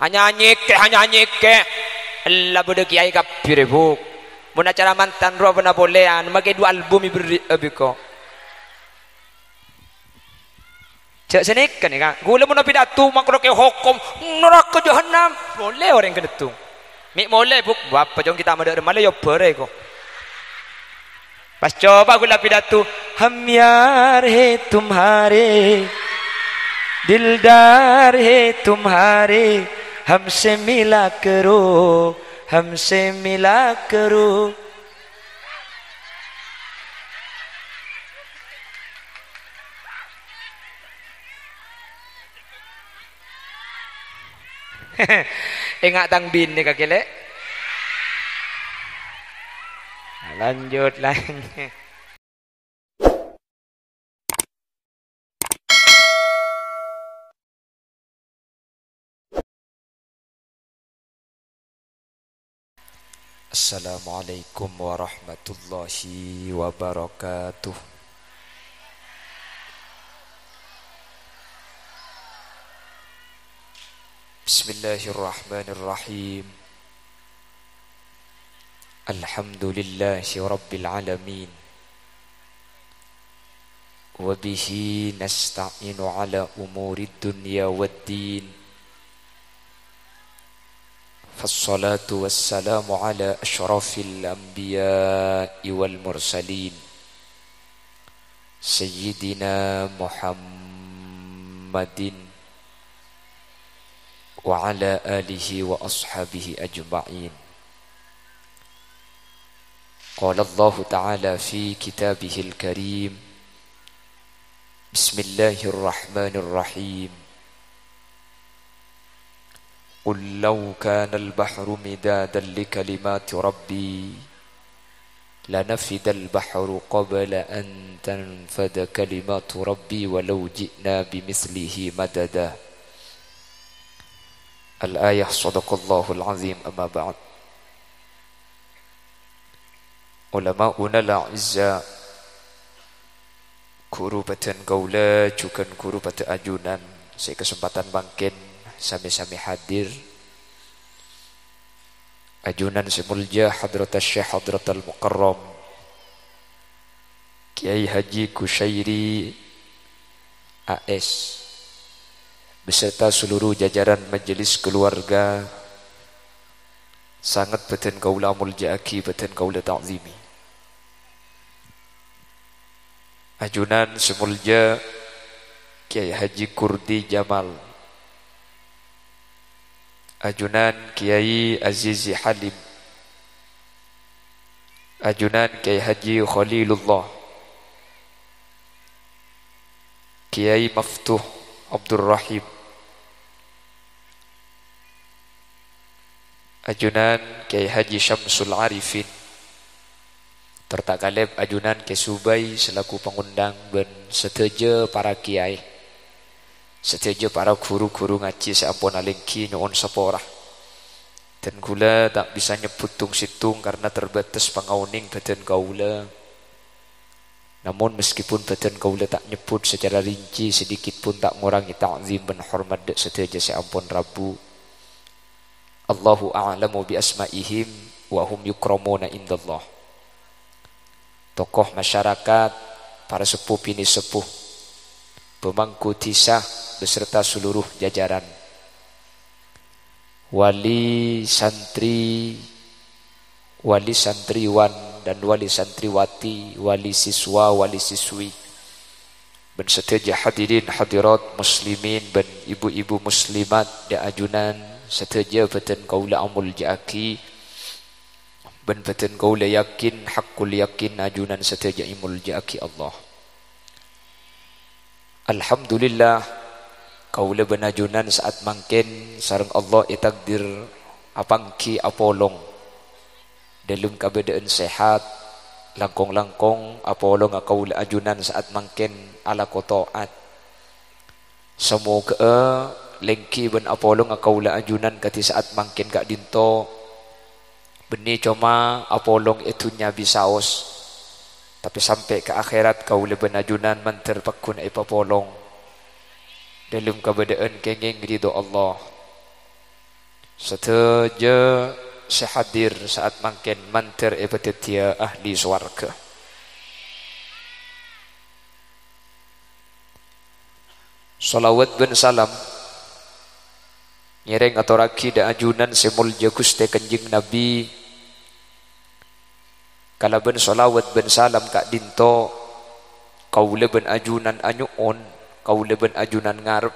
hanya nyeke Allah bodoh kiai kapir buk mun acara mantan roh pernah bolehan make dua album ibri abiko cek senek kan ya gula mun pidato makro ke hukum neraka jahanam boleh orang kedetung mik boleh buk apa jong kita madar malah yo bare ko pas coba gula pidato हम यार है तुम्हारे दिलदार है तुम्हारे हमसे मिला करो ingat tang bin ni kakile lanjut lagi Assalamualaikum warahmatullahi wabarakatuh. Bismillahirrahmanirrahim. Alhamdulillahi rabbil alamin. Wa bihi nasta'inu ala umurid dunya waddin. فالصلاة والسلام على أشرف الأنبياء والمرسلين سيدنا محمد وعلى آله وأصحابه أجمعين. قال الله تعالى في كتابه الكريم بسم الله الرحمن الرحيم قل لو كان البحر مدادا لكلمات ربي لنفد البحر قبل أن تنفد كلمات ربي ولو جئنا بمثله مددا. الآية صدق الله العظيم. أما بعد علماؤنا الأعزاء kurubatan gaula cukan kurubatan ajunan saya kesempatan bangkin sami-sami hadir ajunan semulja hadratas syekh hadratal mukarram Kiai Haji Kusyairi AS beserta seluruh jajaran majelis keluarga sangat beten kaula muljaki beten kaula ta'zimi ajunan semulja Kiai Haji Kurdi Jamal ajunan Kiai Azizi Halim ajunan Kiai Haji Khalilullah Kiai Maftuh Abdul Rahim ajunan Kiai Haji Syamsul Arifin tertakalib ajunan Kiai Subay selaku pengundang dan seteja para kiai seteja para guru-guru ngaji seampun alengki nyuwun sepora dan gula tak bisa nyebut tung situng karena terbatas pengauning badan kaula namun meskipun badan kaula tak nyebut secara rinci sedikit pun tak ngurangi ta'zim dan hormat dek seteja seampun Rabu Allahu a'lamu bi asma'ihim wa hum yukramuna indallah tokoh masyarakat para sepuh bini sepuh pemangku tisah beserta seluruh jajaran wali santriwan dan wali santriwati, wali siswa, wali siswi dan seteja hadirin hadirat muslimin dan ibu-ibu muslimat dan ajunan seteja beten kaula amul jaki dan beten kaula yakin hakul yakin ajunan seteja imul jaki Allah. Alhamdulillah kaula benajunan saat mangken sareng Allah itakdir apangki apolong dalam keadaan sehat langkong-langkong apolong kaula ajunan saat mangken ala kotoat semoga lengki ben apolong kaula ajunan kati saat mangken kak dinto beni cuma apolong itunya bisaos tapi sampai ke akhirat kaula benajunan manterpakun ipapolong dalam keadaan kenging ridho Allah Seteja sehadir saat mangken mantir epatetia ahli swarga. Salawat ben salam nyereng aturaki da ajunan semulja Gusti Kanjeng Nabi. Kala ben salawat ben salam kak dinto kaula ben ajunan anyuon, kaula ben ajunan ngarep.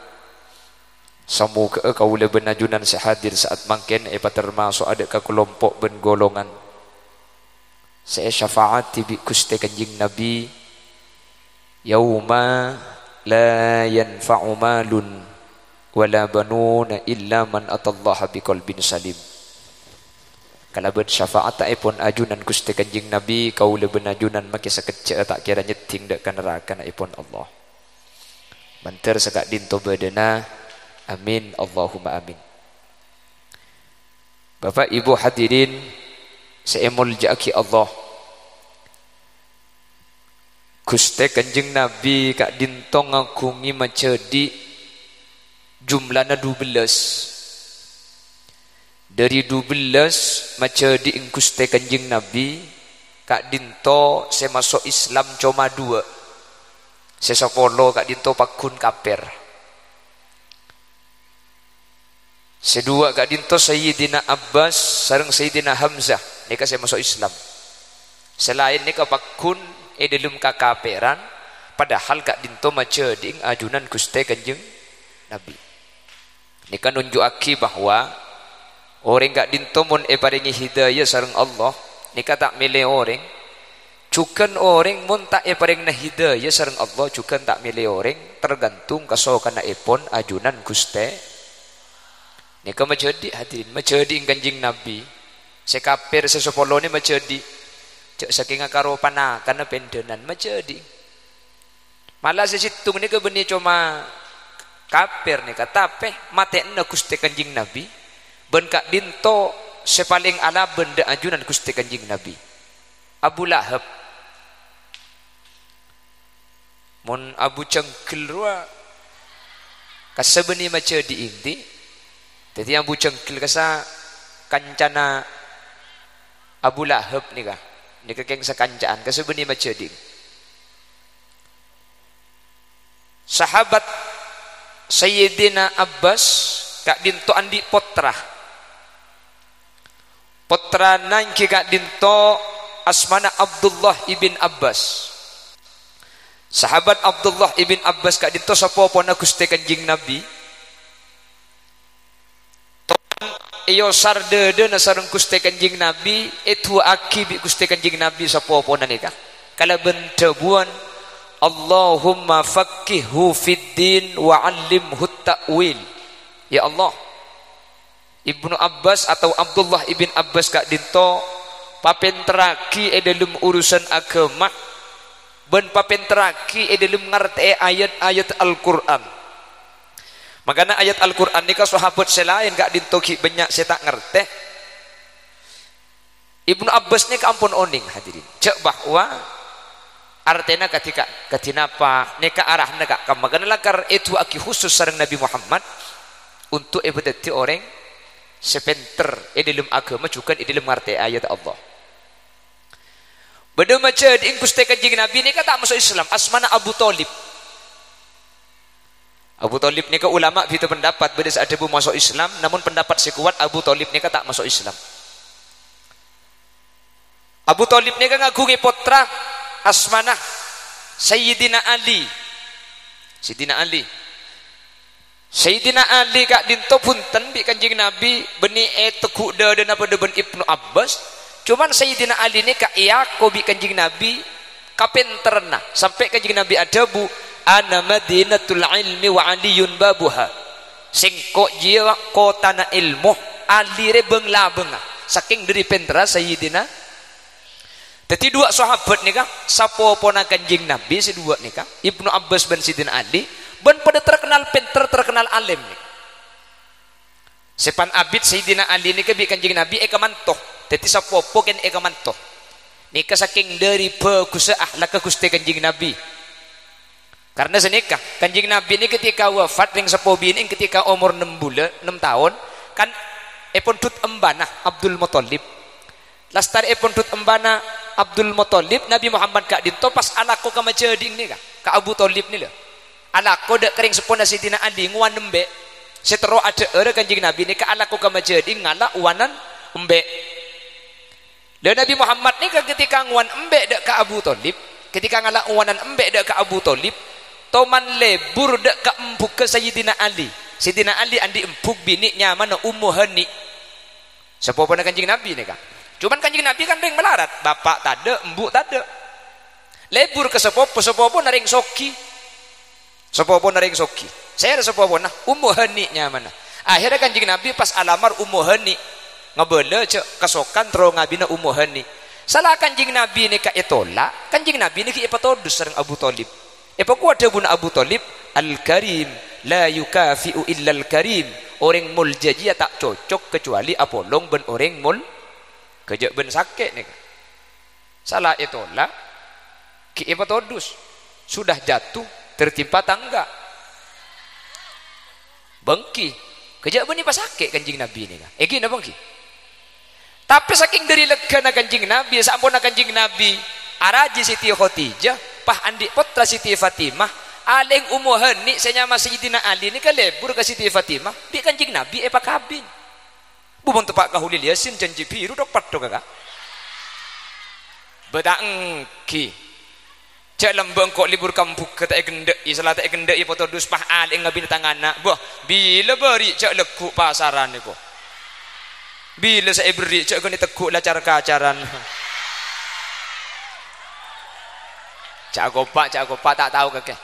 Semoga kaula ben ajunan sehadir saat mangken termasuk ada ke kelompok ben golongan saya syafaati bi Gusti Kanjeng Nabi yauma la yanfa'u malun wala banuna illa man atallaha biqalbin salim. Kala ben syafaat pun ajunan Gusti Kanjeng Nabi kaula ben ajunan make sakecek tak kira nyeting dak neraka pun Allah. Manter sekak dinto badana. Amin Allahumma amin. Bapak Ibu hadirin seemul jaki Allah. Gusti Kanjeng Nabi kak dinto ngagungi macedi jumlahnya 12. Dari 12 macedi ing Gusti Kanjeng Nabi kak dinto saya masuk Islam cuma 2. Saya sepolo kak dinto pakun kaper. Sedua kak dinto Sayyidina Abbas sareng Sayyidina Hamzah nika saya masuk Islam. Selain nika pakun dalam kakaperan padahal kak dinto maca ding ajunan Gusti Kanjeng Nabi. Nika nunjukake bahwa orang kak dinto mun paringi hidayah sareng Allah nika tak milih orang. Cukan orang mun tak paringna hidayah sareng Allah cukan tak milih orang tergantung kasokana ipon ajunan Gusti. Nika macedi hadirin, macedi Kanjeng Nabi. Sekapir sesopolo ni macedi. Cek saking karo panakan pendenan macedi. Malah sesitung nika benih cuma kafir nika tapi matena Gusti Kanjeng Nabi. Ben kak dinto sepaling ala benda ajunan Gusti Kanjeng Nabi. Abu Lahab. Mun Abu Cengkil rua kasebeni macedi inti. Jadi Abu Cengkil kasa kancana Abu Lahab nika keng sekancaan kasebeni macedi. Sahabat Sayyidina Abbas kak dinto andi potra. Potra nangki kak dinto asmana Abdullah ibn Abbas. Sahabat Abdullah ibn Abbas kak dinto sapa pona Gusti Kanjeng Nabi. Iyo sardede na sareng Gusti Kanjeng Nabi itu akibi Gusti Kanjeng Nabi sapa pona nika. Kala bentebuan Allahumma faqqihhu fid din wa 'allimhu ta'wil. Ya Allah, Ibnu Abbas atau Abdullah ibn Abbas kak dinto papenteraki dalam urusan agama ben papenteraki dalam ngerti ayat-ayat Al-Qur'an. Makanya ayat Al-Qur'an nika sahabat selain kak dinto banyak saya tak ngerti. Ibnu Abbas nika ampun oning hadirin. Cek bahwa artinya ketika apa neka arahna kak makanya lakar itu aki khusus sareng Nabi Muhammad untuk ibadati orang sepenter dalam agama juga dalam ngerti ayat Allah. Beda macam di Gusti Kanjeng Nabi ni tak masuk Islam asmana Abu Thalib. Abu Thalib ni ulama itu pendapat beda saat Abu masuk Islam namun pendapat sekuat Abu Thalib ni tak masuk Islam. Abu Thalib ni ngagungi putra asmana Sayyidina Ali. Sayyidina Ali. Sayyidina Ali kak dinto punten bi Kanjeng Nabi beni teku dan apa ben Ibnu Abbas. Cuman Sayyidina Ali ni kak iyako bi Kanjeng Nabi kapenterna sampai Kanjeng Nabi adabu ana madinatul ilmi wa aliyun babuha. Singko jiwa kota na ilmu Ali re bengla saking dari pentera Sayyidina. Jadi dua sahabat nika sapo pona Kanjeng Nabi sedua nika Ibnu Abbas ben Sayyidina Ali ben pada terkenal pinter terkenal alim nika. Sepan abid Sayyidina Ali nika bi Kanjeng Nabi ekamantoh. Jadi sapo ken ekamantoh. Nika saking dari bagus akhlak Gusti Kanjeng Nabi. Karena senika Kanjeng Nabi ini ketika wafat ring sepo bini ketika umur 6 tahun kan epon tut embana Abdul Muthalib. Lastar epon tut embana Abdul Muthalib Nabi Muhammad kak dinto pas alako ka majading ni ka Abu Thalib ni lah. Alako dak kering sepona Sidina Ali nguan embe. Setero ada era Kanjeng Nabi ni ka alako ka majading ngala uanan embe. Dan Nabi Muhammad ni ketika nguan embe dak ka Abu Thalib, ketika ngala uanan embe dak ka Abu Thalib, toman lebur dak ka empuk ke Sayyidina Ali. Sayyidina Ali andi empuk biniknya mana Ummu Hani. Sepopona Kanjeng Nabi ni kan. Cuman Kanjeng Nabi kan ring melarat, bapak tak ada, embuk tak ada. Lebur ke sepopo naring soki. Sepopo naring soki. Saya ada sepopo nah Ummu Hani nya mana. Akhirnya Kanjeng Nabi pas alamar Ummu Hani ngebele cek kesokan terus ngabina Ummu Hani. Salah Kanjeng Nabi ni ka etola, Kanjeng Nabi ni ki epatodus sareng Abu Thalib. Epa ku ada buna Abu Thalib, al-karim la yukafi'u illa al-karim. Orang mul jajia tak cocok kecuali apolong ben orang mul kejak ben sakit ni. Salah etola ki epatodus sudah jatuh tertimpa tangga. Bengki kejak ben pas sakit Kanjeng Nabi ni kan. Egi na bengki. Tapi saking dari legana Kanjeng Nabi, sampun Kanjeng Nabi araji Siti Khadijah, pah andik putra Siti Fatimah, aling Ummu Hani senyama Sayyidina Ali ni kalebur ke Siti Fatimah, bi Kanjeng Nabi epa kabin. Bubon tepak kahulil Yasin janji biru dok paddo kakak. Bedangki. Cak lembeng kok libur kampung ke tak gendek, salah tak gendek foto dus pah aling ngabin tangana. Boh, bila beri cak lekuk pasaran ni kok. Bila saya beri cak kau ni teguk lah cara kacaran. Cak gopak tak tahu kakek.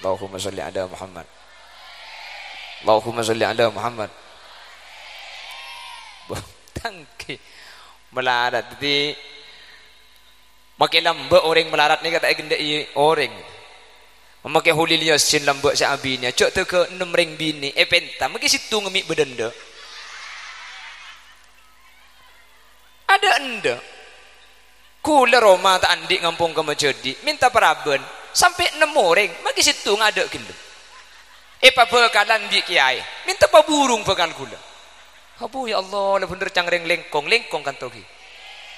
Allahumma salli ala Muhammad. Allahumma salli ala Muhammad. Tangki melarat di makin lambak orang melarat ni kata gendai orang. Memakai hulil Yasin lambak si abinya cok tu ke 6 ring bini penta mungkin situ ngemik bedenda ada enda kula Roma tak andik ngampung ke majadi minta paraben sampai 6 orang mungkin situ ngada gendem pa bekalan bi kiai minta pa burung bekal kula abu ya Allah lah bener cangreng lengkong kan togi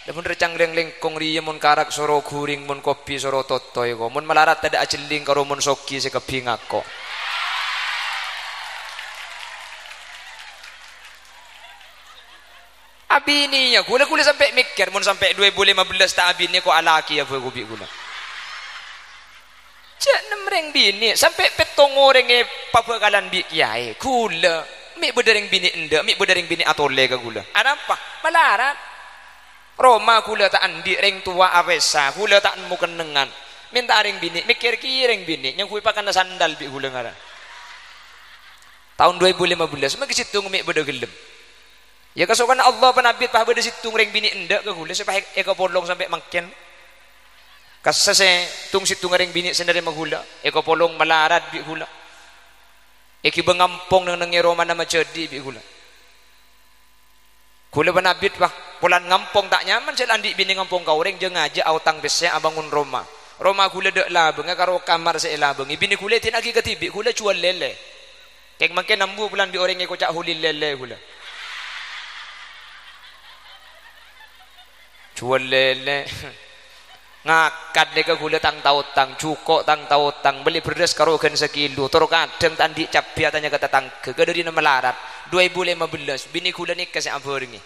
dah bener cangreng lengkong riya mun karak soro guring mun kopi soro totoy ko mun melarat ada aceling karo mun soki se kepingak ko abini ya kula sampai mikir mun sampai 2015 tak abini ko alaki ya gubi kula cek 6 reng bini sampai petong orang e pabekalan bi kiai kula mik bedereng bini enda mik bedereng bini atole ka kula ada apa melarat Roma kula tak andi ring tua avesa kula tak nemu kenengan minta ring bini mikir kireng bini yang kui pakan sandal bi kula ngara tahun 2015 magi situng mik beda gelem ya kasokan Allah penabit pah beda situng ring bini endak ke kula supaya eka polong sampai mangken kasase tung situng ring bini sendiri magula eka polong melarat bi kula eki bengampong nang Roma nama jadi bi kula kula penabit pah pulan ngampong tak nyaman saya landik bini ngampong kau orang jeung aja autang besnya abangun Roma kula dek labeng karo kamar saya labeng bini kula tin lagi ketibi kula jual lele kek makin nambu bulan bi orang ko cak hulil lele kula jual lele ngakad deka kula tang tautang cukok tang tautang beli beras karo gen sekilo toro kadang tandik cabe tanya kata tangke ke dari melarat 2015 bini kula nikah saya aboringi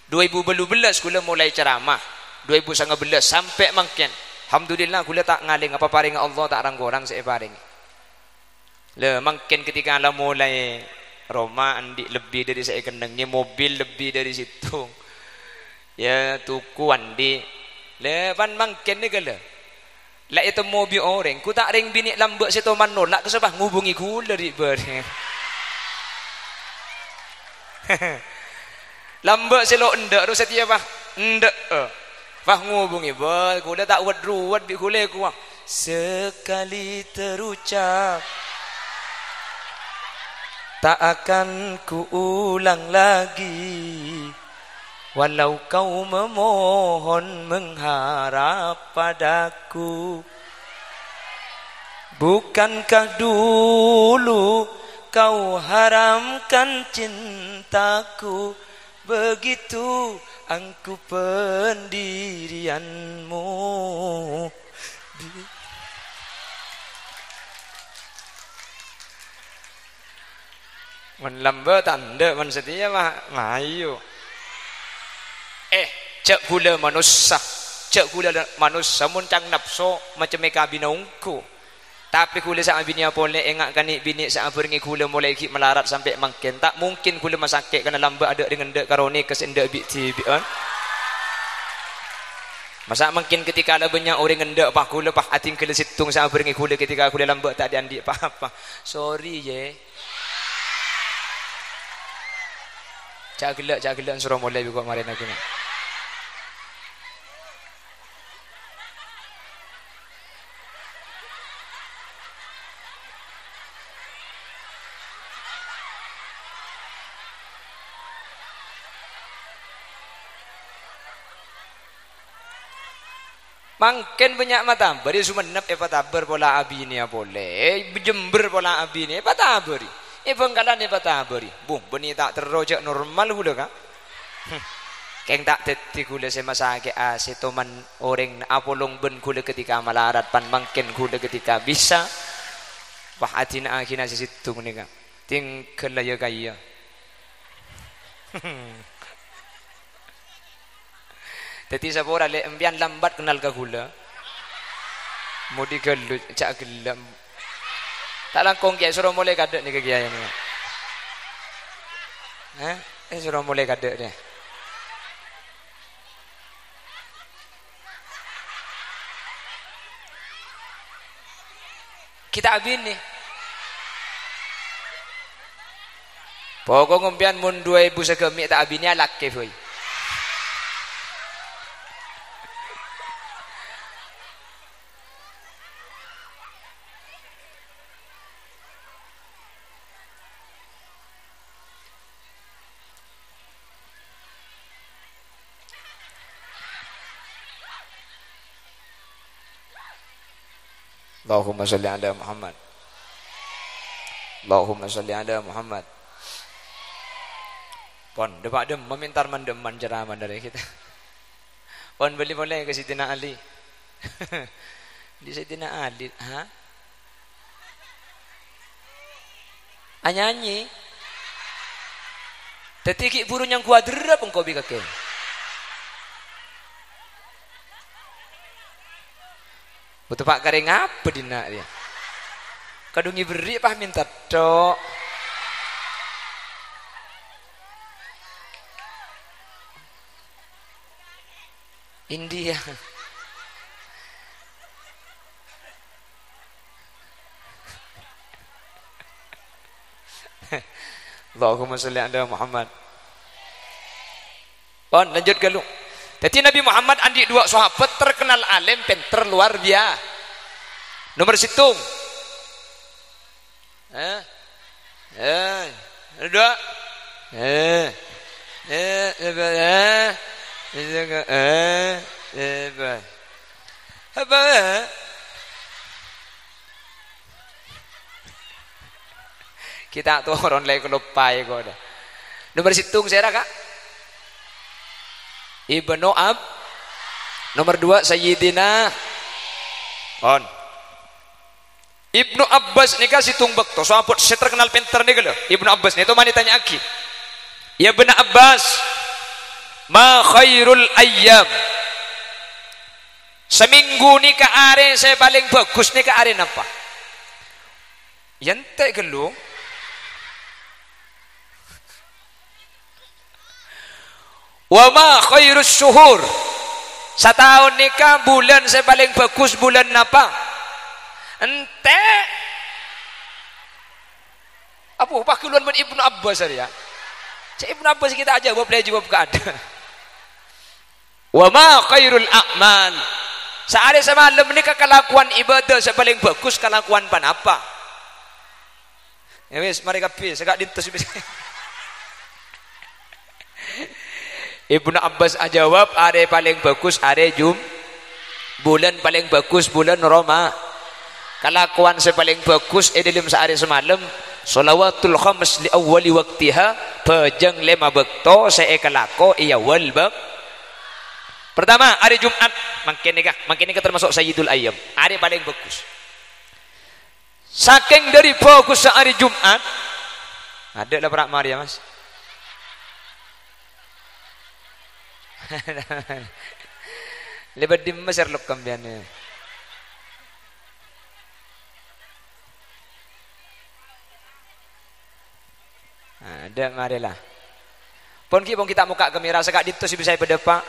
2012 kula mulai ceramah 2019 sampai mangken alhamdulillah kula tak ngaling apa paring Allah tak rang-gorang saya paring le mangken ketika ala mulai Roma andi lebih dari saya kendengnya mobil lebih dari situ ya tuku andi le pan mangken ni kala la itu mobil orang ku tak ring bini lambak situ manolak kesebah ngubungi kula di ber lambak selo endak ru setia bah endak bah ngubungi bah kula tak wad ruwat bi kula ku sekali terucap tak akan ku ulang lagi walau kau memohon mengharap padaku bukankah dulu kau haramkan cintaku, begitu angku pendirianmu. Men lamba tanda men setia mah mayu. Cek gula manusia, cek gula manusia mun cang nafsu macam meka binaungku. Tapi gula sa bini apa boleh engak kani bini sa beringi gula mulai ki melarat sampai mangken. Tak mungkin gula masakit kena lamba ada dengan dek karoni kesendak bi tibian. Masa mungkin ketika ada banyak orang ngendek pak gula pak ating kele situng sa beringi gula ketika gula lamba tak diandi apa-apa. Sorry je. Cak gelak suruh mulai juga kemarin aku ni. Mangken banyak mata beri sumenep pataber pola abi ni boleh Jember pola abi ni pataberi Bengkalan ni pataberi bung beni tak terrojak normal gula ka keng tak teti gula semasake asetoman orang apolong ben gula ketika malarat pan mangken gula ketika bisa bahatin akhina situng ni ka tingkel ya kaya Teti sapora le empian lambat kenal ke gula. Mau digelut cak gelam. Tak langkong kiai suruh mulai kadek ni ke kiai ni. Suruh mulai kadek dia. Kita abin ni. Pokok ngumpian mun 2000 sekemik tak abinnya laki boy. Allahumma salli ala Muhammad. Allahumma salli ala Muhammad. Pon depak dem memintar mendeman ceramah dari kita. Pon beli boleh ke Sidina Ali. Di Sidina Ali, ha? Anyanyi. Tetiki burung yang kuadrep engkau bikake. Betul pak kering apa dina dia? Kadungi beri pah minta tok. India. Allahumma salli ala Muhammad. On lanjut galu. Jadi Nabi Muhammad andi dua sahabat terkenal alim pinter luar biasa. Nomor situng. Dua. Kita tuh orang lain kelupai kok. Nomor situng saya kak. Ibnu Ab. Nomor 2 Sayyidina on. Ibnu Abbas ni kasih tumbek to sahabat saya terkenal pintar ni kalau Ibnu Abbas ni tu mana tanya aki. Ya Ibnu Abbas, ma khairul ayyam. Seminggu ni ke are saya paling bagus ni ke are apa? Yente gelu. Wa ma khairus syuhur. Setahun nikah bulan saya paling bagus bulan apa? Ente apa pakuluan buat Ibnu Abbas ya? Cik Ibnu Abbas kita aja boleh jawab ke ada. Wa ma khairul a'mal. Sehari semalam nikah kelakuan ibadah saya paling bagus kelakuan pan apa? Ya wis mari kabeh segak dintes wis. Ibnu Abbas jawab are paling bagus are bulan paling bagus bulan Roma. Kelakuan saya paling bagus dalam sehari semalam Salawatul khams li awwali waqtiha pejeng 5 bekto seekalako iya wal bab. Pertama hari Jumat makin nikah termasuk sayyidul ayyam, hari paling bagus. Saking dari bagus hari Jumat ada lah perak Maria mas. Lebat di Mesir luk kambiannya. Ada marilah. Pon kita muka kamera sekak ditu si bisa pada pak.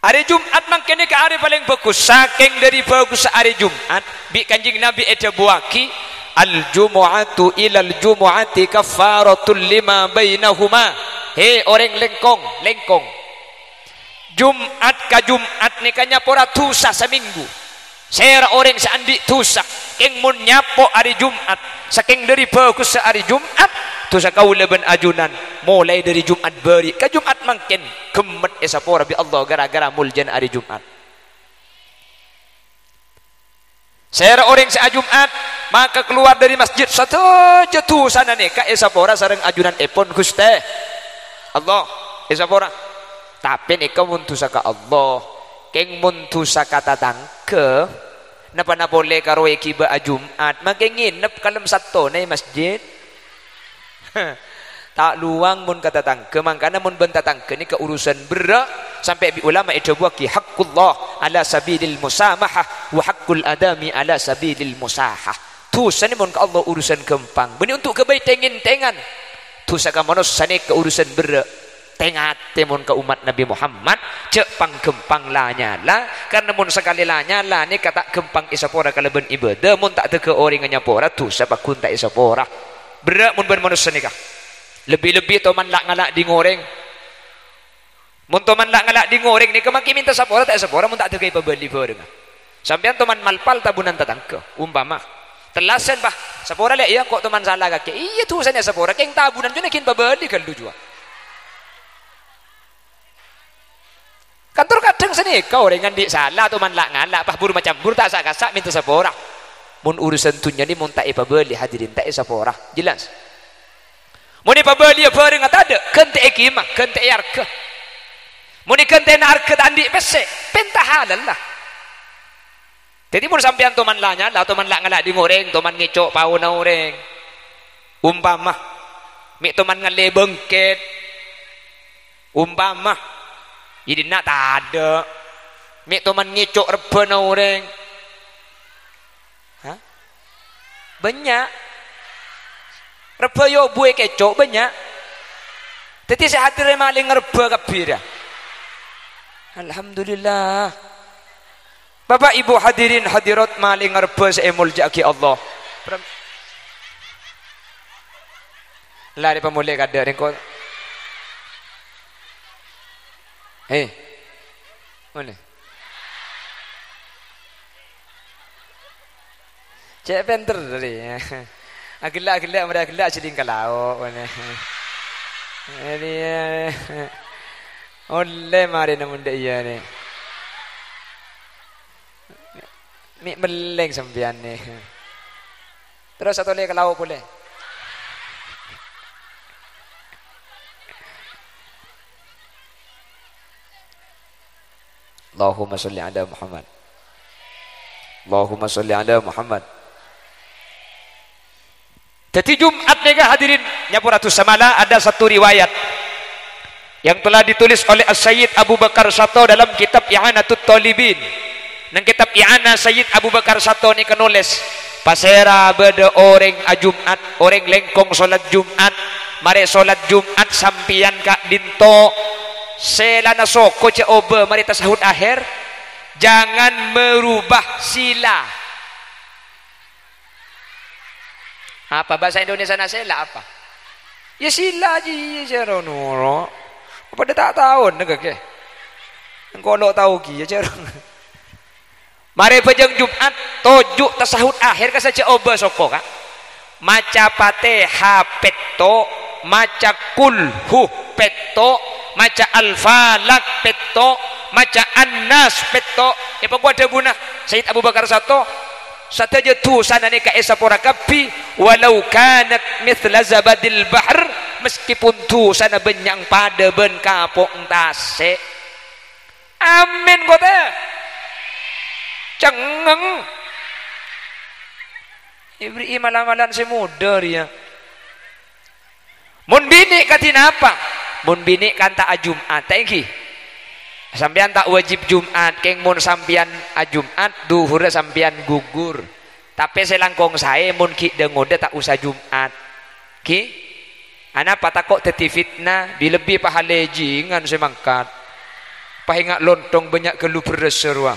Hari Jumat makanya ke hari paling bagus. Saking dari bagus hari Jumat, bi kanjing Nabi eta buaki al-jumu'atu ilal jumu'ati kafaratul lima bainahuma. He orang lengkong. Jumat ka Jumat ni kanya pora tusa seminggu. Sera orang seandi tusa keng mun nyapo hari Jumat. Saking dari bagus hari Jumat tusa kau leben ajunan mulai dari Jumat beri ke Jumat makin kemet esapora bi Allah gara-gara muljan hari Jumat. Sera orang se Jumat maka keluar dari masjid satu jatuh sana nih ka esapora sareng ajunan epon Gusti Allah esapora. Tapi nih kau muntusa ka Allah keng muntusa kata tangke napa na boleh karo kiba Jumat makin nginep kalem satu nih masjid. Tak luang mun kata tangke mangkana mun benta tangke ni keurusan berak sampai ulama itu buat ki haqqullah ala sabilil musamahah wa haqqul adami ala sabilil musahah. Tu sani mun ka Allah urusan kempang beni untuk kebaik tengan tu saka manusia ni keurusan berak tengat temun ka umat Nabi Muhammad cek pang kempang la nyala karena mun sekali la nyala ni kata kempang isapora kaleben ibadah mun tak teke orang nyapora tu sapakun tak isapora berak mun ben manusia nikah. Lebih-lebih toman lak ngalak di ngoreng. Mun toman lak ngalak di ngoreng ni kemaki minta sapora tak sapora mun tak tegay pabeli bareng. Sampean toman malpal tabunan tatangke umpama. Telasen bah sapora le iya kok toman salah kake. Iya tu sana sapora keng tabunan jone kin pabeli kaldu jua. Kantor kadang sini kau dengan di salah toman lak ngalak bah buru macam buru tak sak minta sapora. Mun urusan tunya ni mun tak pabeli hadirin tak sapora. Jelas. Mun pabeli bareng ada kente ekimah kente yarka. Mun kente narka andi pese pentah halal lah. Jadi mun sampean toman lanya lah toman lak ngalak di ngoreng toman ngecok pau na oreng. Umpama mi toman ngale bengket. Umpama jadi nak tak ada. Mi toman ngecok reba na oreng. Hah? Banyak. Reba yo buai kecok banyak. Jadi saya hadir maling reba kabira. Alhamdulillah. Bapak Ibu hadirin hadirat maling reba saya muljaki Allah. Lari pemulai kada rengko. Hei. Mana? Cek penter tadi. Agilak mereka agilak seding kalau mana. Ini oleh mari namun dia ni. Mi meleng sambian ni. Terus satu lagi kalau boleh. Allahumma salli ala Muhammad. Allahumma salli ala Muhammad. Jadi Jumat nega hadirin nyapuratus samala ada satu riwayat yang telah ditulis oleh As-Sayyid Abu Bakar Sato dalam kitab I'anatut Talibin. Nang kitab I'ana Sayyid Abu Bakar Sato ni kenulis pasera beda orang Jumat, orang lengkong solat Jumat, mari solat Jumat sampian kak dinto selana soko ce obe mari tasahud akhir jangan merubah sila. Apa bahasa Indonesia nasela apa? Ya sila ji jero nuro. Apa dia tak tahu nega ke? Engkau lo tahu ki ya jero. Mari pejeng Jumat tojuk tasahud akhir ka saja oba soko ka. Maca Fatihah petto, maca kulhu petto, maca al-falak petto, maca annas peto apa gua ada bunah Sayyid Abu Bakar Sato sataja tu sanane ka esapora kapi walau kanat mithla zabadil bahr meskipun tu sana benyang pada ben kapok tase amin kota cengeng ibri malam-malam si muda dia mun bini katina apa mun bini kan tak Jumat tengki sampean tak wajib Jumat keng mun sampean Jumat duhur sampean gugur tapi selangkong saya mun ki dengoda tak usah Jumat ki ana patakok teti fitnah dilebih pahalejingan semangkat pahingat lontong banyak kelu bereserwa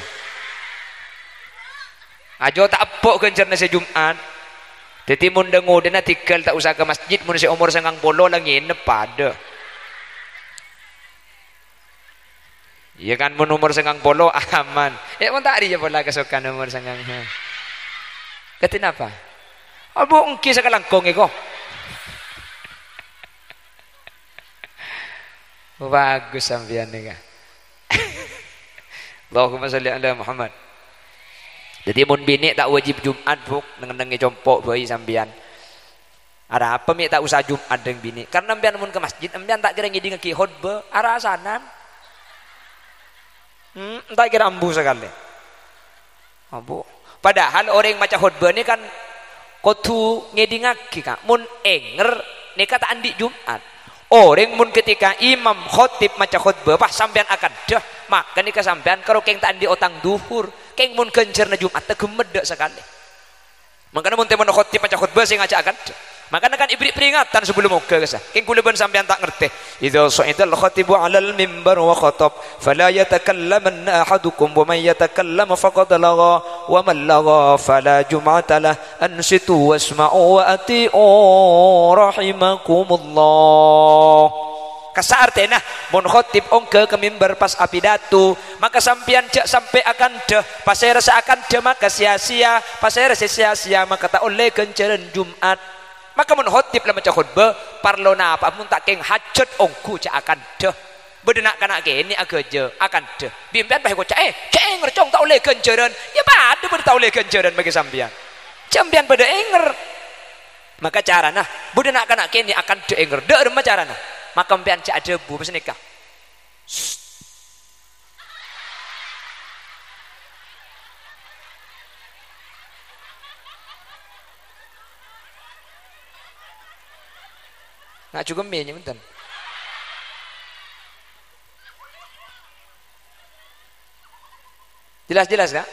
ajo tak apok kencerna se Jumat teti mun dengoda na tikal tak usah ke masjid mun se umur sangang polo lang nginep pada iya kan mun umur sangang polo aman mun tak ada pola kesukaan umur sangang katin apa abo engki sa kalangkong iko bagus sampean ni ka Allahumma shalli ala Muhammad jadi mun bini tak wajib Jumat buk nengenengi compok bayi sampean ada apa mi tak usah Jumat dengan bini karena sampean mun ke masjid sampean tak kira ngidi ngeki khutbah arah asanan tak kira ambu sekali ambu padahal orang yang maca khutbah ni kan kotu ngidi ngaki kak mun enger ni kata andi Jumat orang mun ketika imam khotib maca khutbah pas sampean akan dah maka ni sampean karo keng tak andi otang duhur keng mun kencerna Jumat tegemedek sekali makanya mun temen khotib maca khutbah sing ngajak akan makanya kan ibri peringatan sebelum muka kesah keng kuleban sampean tak ngerti idza sa'idal khatibu 'alal mimbar wa khatab fala yatakallamanna ahadukum wa man yatakallam faqad lagha wa man lagha fala jum'ata lah ansitu wasma'u wa ati'u rahimakumullah kasartena mun khotib ongke ke mimbar pas apidatu maka sampean cek sampai akan deh pas saya rasa akan deh maka sia-sia pas saya rasa sia-sia maka tak oleh kenceran Jumat maka mun khotib lah maca khutbah parlona apa mun tak keng hajat ongku cak akan deh bedenak kana kene agaje akan deh bimpian bae kok cek ngercong tak oleh kenceran ya padu ber tak oleh kenceran bagi sampean sampean pada enger maka carana bedenak kana kene akan deh enger deh remah carana maka sampean cak debu pas nikah nak juga mie bentar jelas-jelas kan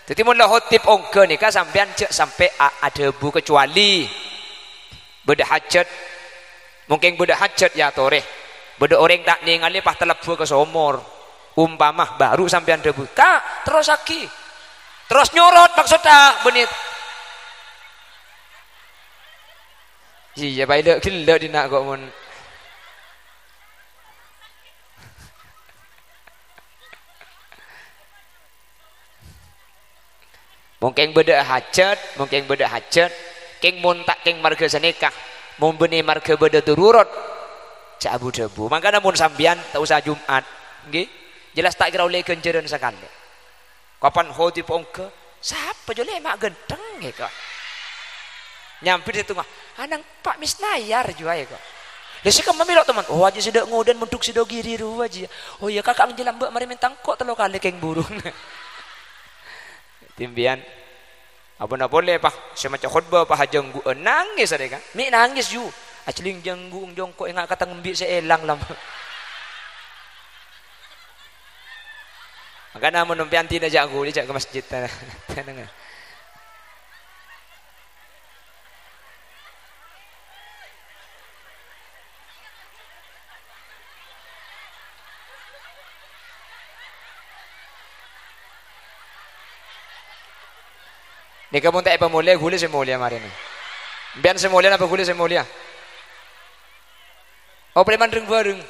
jadi mun lah khotib ongke nikah sampean cek sampai ada debu kecuali beda hajat mungkin beda hajat ya toreh beda orang tak ningali pas telebu ke somor umpamah baru sampean debu kak terus lagi terus nyorot maksudnya benit iya baik gila dina kok mun mungkin beda hajat keng mun tak keng marga senikah mun beni marga beda dururot cak abu debu makanya mun sambian tak usah Jumat nggih jelas tak kira oleh kenceran sekali kapan khotib ongke siapa jole mak genteng ya kok nyampir di tengah anang Pak Misnayar juga ya kok lesi kan memilok teman oh aja sudah ngodan menduk sudah giri ruwa aja oh iya kakak menjelang mbak mari mentang kok telo kali keng burung timbian apa nak boleh pak saya macam khutbah pak hajang gua nangis ada kan mi nangis ju aceling janggung jongkok enggak kata ngembik saya elang lama makanya menumpian tidak jago dia ke masjid tanah ni kamu tak apa mulia gule semulia mari ni biar semulia apa gule semulia oh preman ring bareng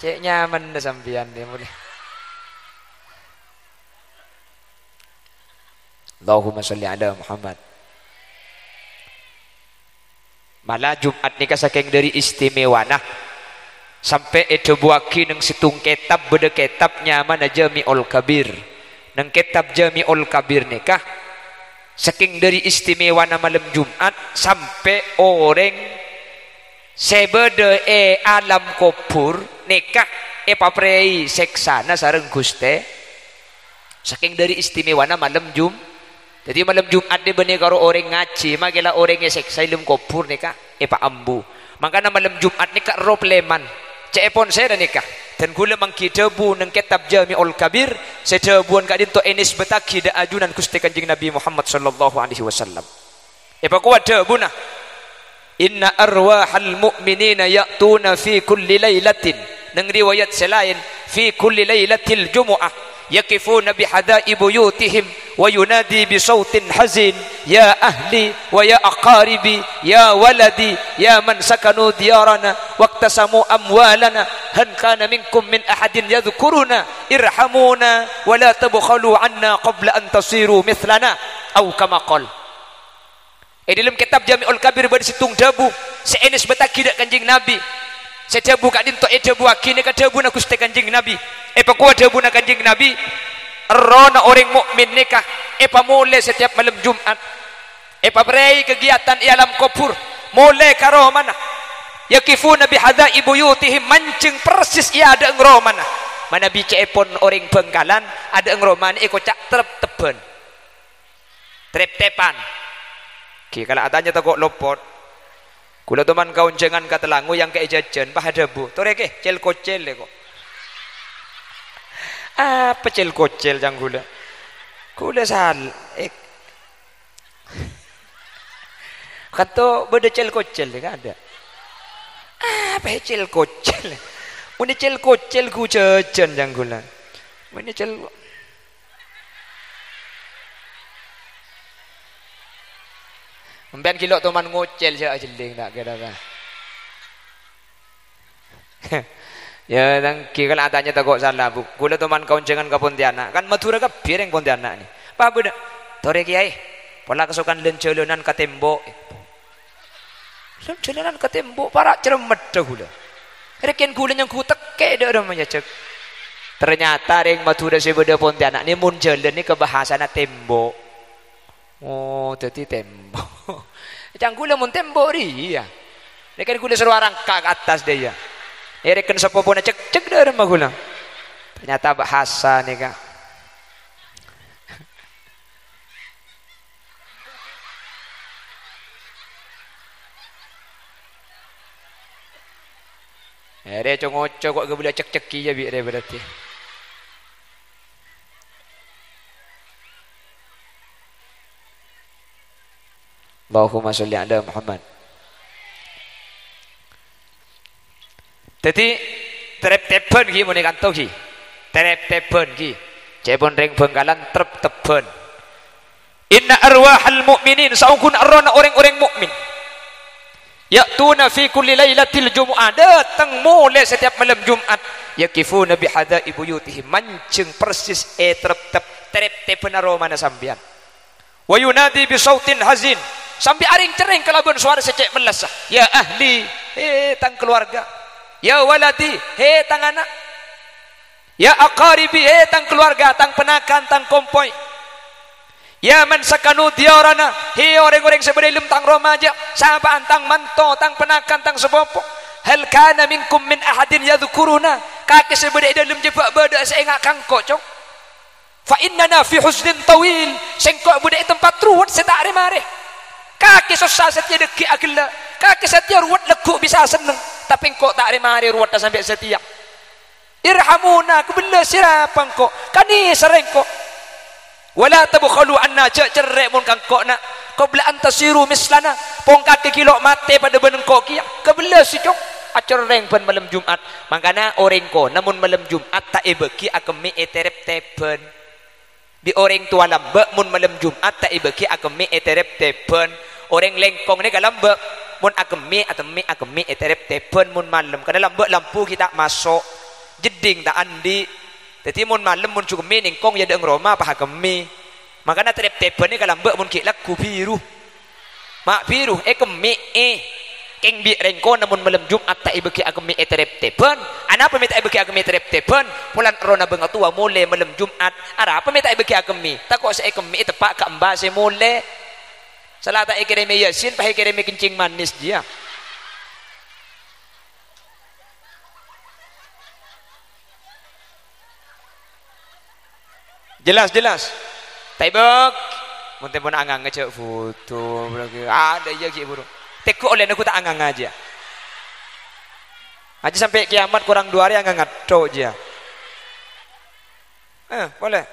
cek nyaman dah sampian dia mulia Allahumma sholli ala Muhammad malah Jumat ni saking dari istimewa nah sampai itu buaki neng situng kitab beda kitabnya mana Jami'ul Kabir neng kitab Jami'ul Kabir nikah saking dari istimewa malam Jumat sampai orang sebeda alam kubur nikah paprei seksana sareng Guste saking dari istimewa malam jadi malam Jumat dia benih karo orang ngaji magela orang seksa ilmu kubur nikah pak ambu makanya malam Jumat nikah robleman cepon saya nikah dan gula mangkidebu neng kitab Jami'ul Kabir sedebuan kadin to enis betaki da ajunan Gusti Kanjeng Nabi Muhammad sallallahu alaihi wasallam pak kuat debuna inna arwahal mu'minina ya'tuna fi kulli lailatin neng riwayat selain fi kulli lailatil jumu'ah yakifuna bihada'i buyutihim wa yunadi bisautin hazin ya ahli wa ya aqaribi ya waladi ya man sakanu diyarana waqtasamu amwalana han kana minkum min ahadin yadhkuruna irhamuna wa la tabkhalu anna qabla an tasiru mithlana atau kama qala dalam kitab Jami'ul Kabir bersitung debu seenes betaki dak Kanjeng Nabi sedebu kadin to debu akine ka debu na Gusti Kanjeng Nabi pakua debu na Kanjeng Nabi rona orang mukmin nikah mulai setiap malam Jumat berei kegiatan alam kubur mulai karo mana yakifuna bihadai buyutihim mancing persis ia ada engro mana bica epon orang Bengkalan ada engro mana cak terep-teben trep-tepan kalau adanya takut lopot kula teman kaun jangan kata langu yang kayak jajan pahadabu toreke cel kocel kok apa cel kocel jang gula sal kata beda cel kocel kan ada apa cel kocel ini cel kocel ku jajan jang gula ini cel Mben kilo teman ngocel sia jeling tak kira kan. Ya nang kira adanya tak kok salah bu. Kula teman kaun jangan ke Pontianak kan Madura ka bireng Pontianak ni. Pa beda. Tore kiai. Pola kesukaan lencolonan ke tembok. Lencolonan ke tembok para ceremet dah kula. Reken kula yang ku teke dah namanya cek. Ternyata ring Madura sebeda Pontianak ni mun jalan ni kebahasana tembok. Oh, jadi tembok. Jangan gula mun tembok dia. Rekan gula seru arang ke atas dia. Rekan sepopona cek dah rumah gula. Ternyata bahasa ni kak. Dia congok kok gula cek-ceki ya bi dia berarti. Allahumma sholli ala Muhammad. Jadi terep-tepen ki mun kanto ki. Terep-tepen ki. Cepon ring Bengkalan terep-tepen. Inna arwahal mu'minin saungkun arwana orang-orang mukmin. Ya'tuna fi kulli lailatil jumu'ah datang mulai setiap malam Jumat yakifuna bihadai buyutihim mancing persis terep-tepen aromana sambian. Wa yunadi bisautin hazin sampai aring cering kelabuan suara secek melasah ya ahli tang keluarga ya waladi tang anak ya aqaribi tang keluarga tang penakan tang kompoi ya man sakanu diarana orang-orang sebelum tang remaja sahabaan tang manto tang penakan tang sepopo hal kana minkum min ahadin yadhkuruna kaki sebeda dalam jebak beda seenggak kangkok cok fa innana fi husnin tawil sengkok budak tempat ruwet setak remare kaki susah setia deki agila kaki setia ruwet legu bisa seneng tapi engkau tak remari ruwet sampai setia irhamuna kebela siapa engkau kani sering kok wala tabkhalu anna cerek mun kangkok nak qabla antasiru mislana pong kaki kilo mate pada benengkok kia kebela si cok acereng ben malam Jumat makana orang ko namun malam Jumat tak ibeki akemi eterep teben di orang tua lambek mun malam Jumat tak ibeki akemi eterep teben orang lengkong ni kalau lambek mun akemi eterep teben mun malam karena lambek lampu kita masuk jeding tak andi jadi mun malam mun cukemi nengkong ya deng Roma apa akemi makana terep teben ni kalau lambek mun ki laku biru mak biru kemi keng bi rengko namun malam Jumat tak ibeki agami eterep tepen ana apa mita ibeki agami eterep tepen pulan rona bengatua mule malam Jumat ara apa mita ibeki agami takok sa ekemi tepak ka embase mule salata ikireme yasin pa ikireme kencing manis dia jelas taibek mun teh pun angang ngecek foto ada ya ki buru teku oleh aku tak angang aja sampai kiamat kurang 2 hari angang ngato aja boleh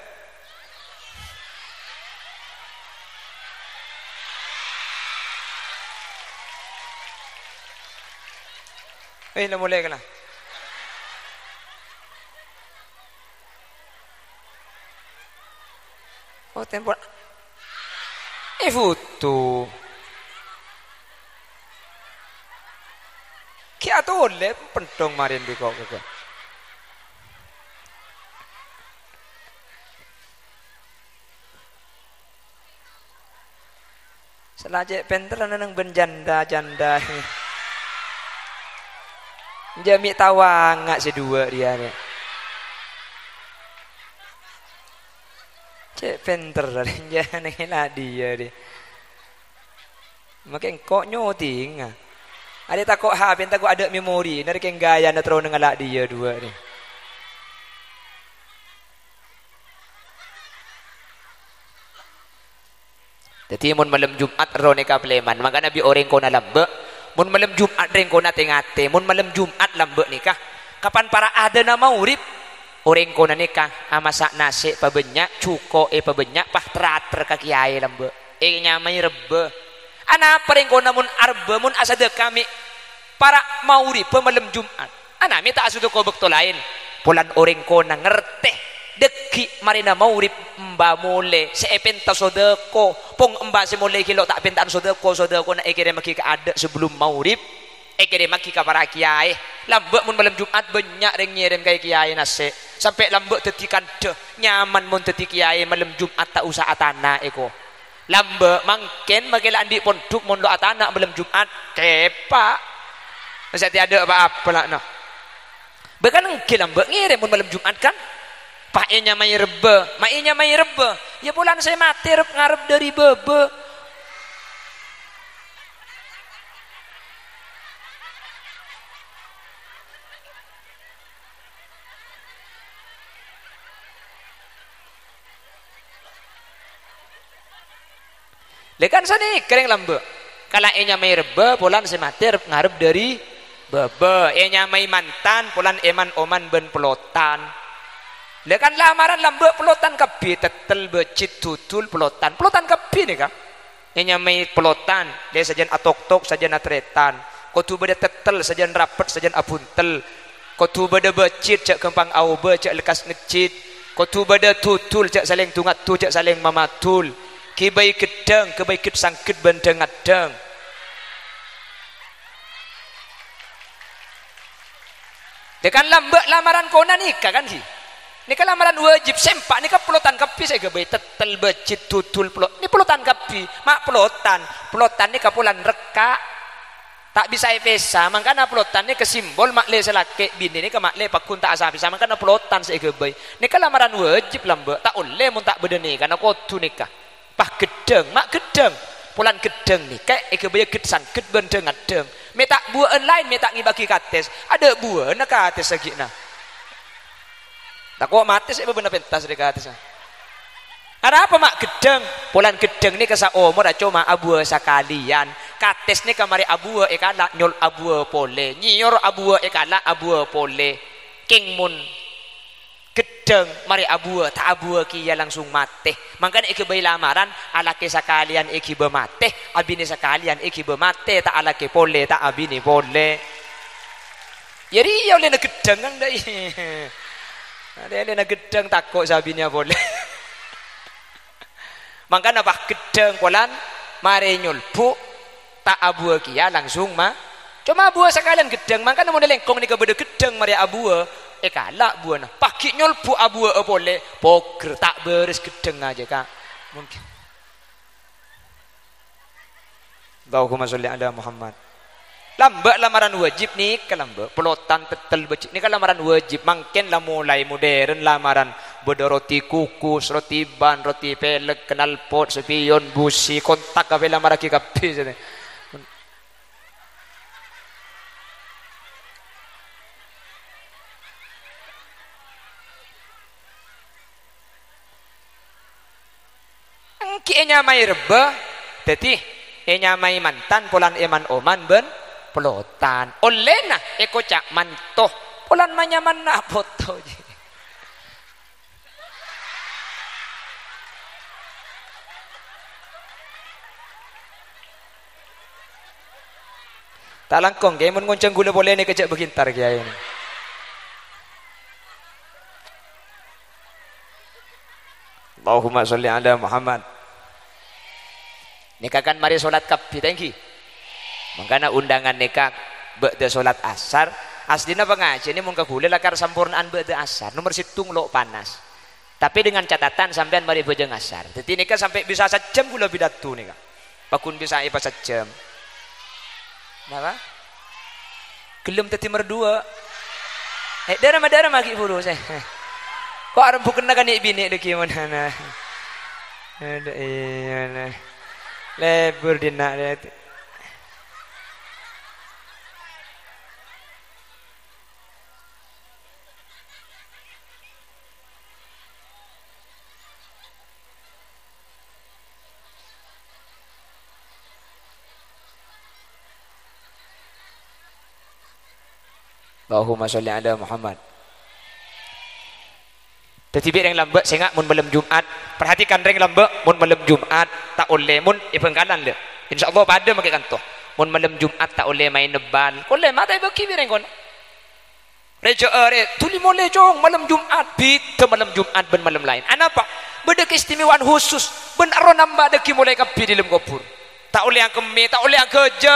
lah mulai kan lah oh tempo foto kia tu oleh pentong marin di kau ke selajak penter nang benjanda janda jami tawang ngak sedua dia ni cek penter jangan ngelah dia dia makin kok nyoting ada takut habis takut ada memori dari keng gaya nak terus ngelak dia dua ni jadi mun malam Jumat roneka pleman maka nabi orang kona lambe mun malam Jumat ring kona tengate mun malam Jumat lambe nikah kapan para ada nama urip orang kona nikah masak nasi pabenyak cuko pabenyak pah terater ka kiai lambe nyamai rebe ana paring kona mun arba mun asada kami para maurip malam Jumat ana minta asudu ko bekto lain pulan orang kona ngerteh deki marina maurip mba mole seepenta sodeko pong mba se mole kilo tak pentaan sodeko na ekere maki ka ada sebelum maurip ekere maki ka para kiai lambek mun malam Jumat banyak yang ngirim kay kiai nase sampai lambek tetikan deh nyaman mun teti kiai malam Jumat tak usah atana eko lambek mangken makela andi ponduk mondo atana malam Jumat kepa masa tiada apa-apa lah no bahkan engke lambek ngirim mun malam Jumat kan paknya mai rebe mainya mai rebe ya bulan saya mati ngarep dari bebe lekan sani kering lambe kala enya mai rebe bulan saya mati ngarep dari bebe enya mai mantan bulan eman oman ben pelotan lekan lamaran lambe pelotan kapi tetel becit tutul pelotan kapi ni kah nya mai pelotan dia sajan atok-tok sajan atretan kotu beda tetel sajan rapet sajan apuntel kotu beda becit cak kempang aube cak lekas ngecit kotu beda tutul cak saling tungat tu cak saling mamatul kibai kedeng kebai ket sangket bendeng adeng dekan lambe lamaran kona nikah kan sih ini kan lamaran wajib sempak ini kan pelotan kapi saya gabai tetel becit tutul pelot ini pelotan kapi mak pelotan ini kapulan reka tak bisa pesa makanya pelotan ini kesimbol makle selake bini ini ke makle pakun tak asa pesa makanya pelotan saya gabai ini kan lamaran wajib lambe tak oleh mun tak bedeni karena kotu nikah pah gedeng mak gedeng pulan gedeng nih kayak gabai gedsan ged bendeng adeng metak buah lain metak ngibaki kates ada buah nak kates lagi nah tak kok mati sih bener pentas dekat atas. Ada apa mak gedeng? Pulan gedeng ni kesa umur cuma abu sekalian. Kates ni kamari abu ekala nyol abu pole. Nyor abu ekala abu pole. King mun gedeng mari abu tak abu kia langsung mati. Makanya iki bayi lamaran alake sekalian iki bemate, abini sekalian iki bemate tak alake pole tak abini pole. Jadi ya oleh gedeng kan dai. Ada yang gedeng takut sabinya boleh. Makanya apa gedeng kolan mari nyulpu tak abu kia langsung mah. Cuma abu sekalian gedeng makanya mau lengkong ni kebeda gedeng mari abu kalak buana. Paki nyulpu abu boleh poker tak beres gedeng aja kak. Mungkin. Allahumma sholli ala Muhammad. Lambak lamaran wajib nih kelambak pelotan tetel becik ini kan lamaran wajib mungkin lah mulai modern lamaran bodo roti kukus roti ban roti pelek kenal pot spion busi kontak kafe lamaran kikapi sini ki nyamai reba jadi nyamai mantan polan eman oman ben pelotan oleh nah eko cak mantoh polan manyaman nah foto tak langkong kaya mun ngonceng gula boleh ni kejak begintar kaya ini Allahumma sholli ala Muhammad nikah kan mari solat kapi thank you makanya undangan nikah beda solat asar aslinya pengaji ini mungkin gula lakar sampurnaan beda asar nomor situng lo panas tapi dengan catatan sampean mari bejeng asar jadi nikah sampai bisa sejam gula bidatu nikah pakun bisa ipa sejam kenapa? gelem tadi merdua darah maki buru saya kok arep bukan kan bini deki mana ada iya lebur dina Allahumma sholli ala Muhammad. Tetapi reng lambek sengak mun malam Jumat. Perhatikan reng lambek mun malam Jumat tak oleh mun ibengkalan le. Insyaallah pada make kantoh. Mun malam Jumat tak oleh main nebal. Koleh mata beki reng kon. Rejo tuli mole jong malam Jumat bita malam Jumat ben malam lain. Anapa? Beda keistimewaan khusus. Ben aro nambah deki mulai kapi di dalam kubur. Tak oleh yang kemi, tak oleh yang kerja,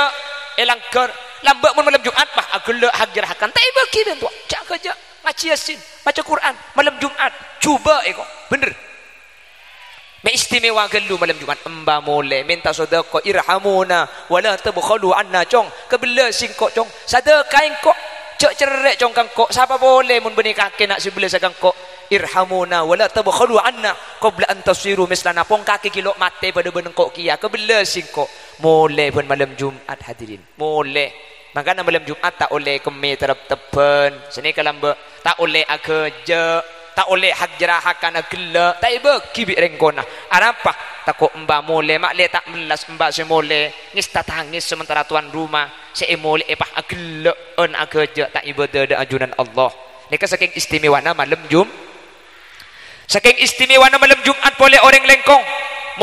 elang ker lambek mun malam Jumat bah agel hagirahakan. Tak beki ben tu. Cak kerja ngaji Yasin, baca Quran malam Jumat. Cuba eko, bener. Me istimewa gelu malam Jumat embah mole minta sedekah irhamuna wala tabkhalu anna cong. Kebela singkok cong. Sedekah engkok cek cerek cong kangkok. Siapa boleh mun beni kaki nak sebelah sakangkok. Irhamuna wala tabkhalu anna qabla an tasiru mislana pong kaki kilo mate pada benengkok kia kebela singkok. Mole pun malam Jumat hadirin. Mole. Makanya malam Jumat tak oleh kemi terap tepen. Sini kalam tak oleh kerja, tak oleh hak jerahakan agela. Tak iba kibi rengkona. Apa? Takut mbak mole mak le tak melas mbak semole. Ngis tak tangis sementara tuan rumah. Saya mole epah agela on kerja tak iba ada ajunan Allah. Ini kan saking istimewana malam Saking istimewana malam Jumat boleh orang lengkong.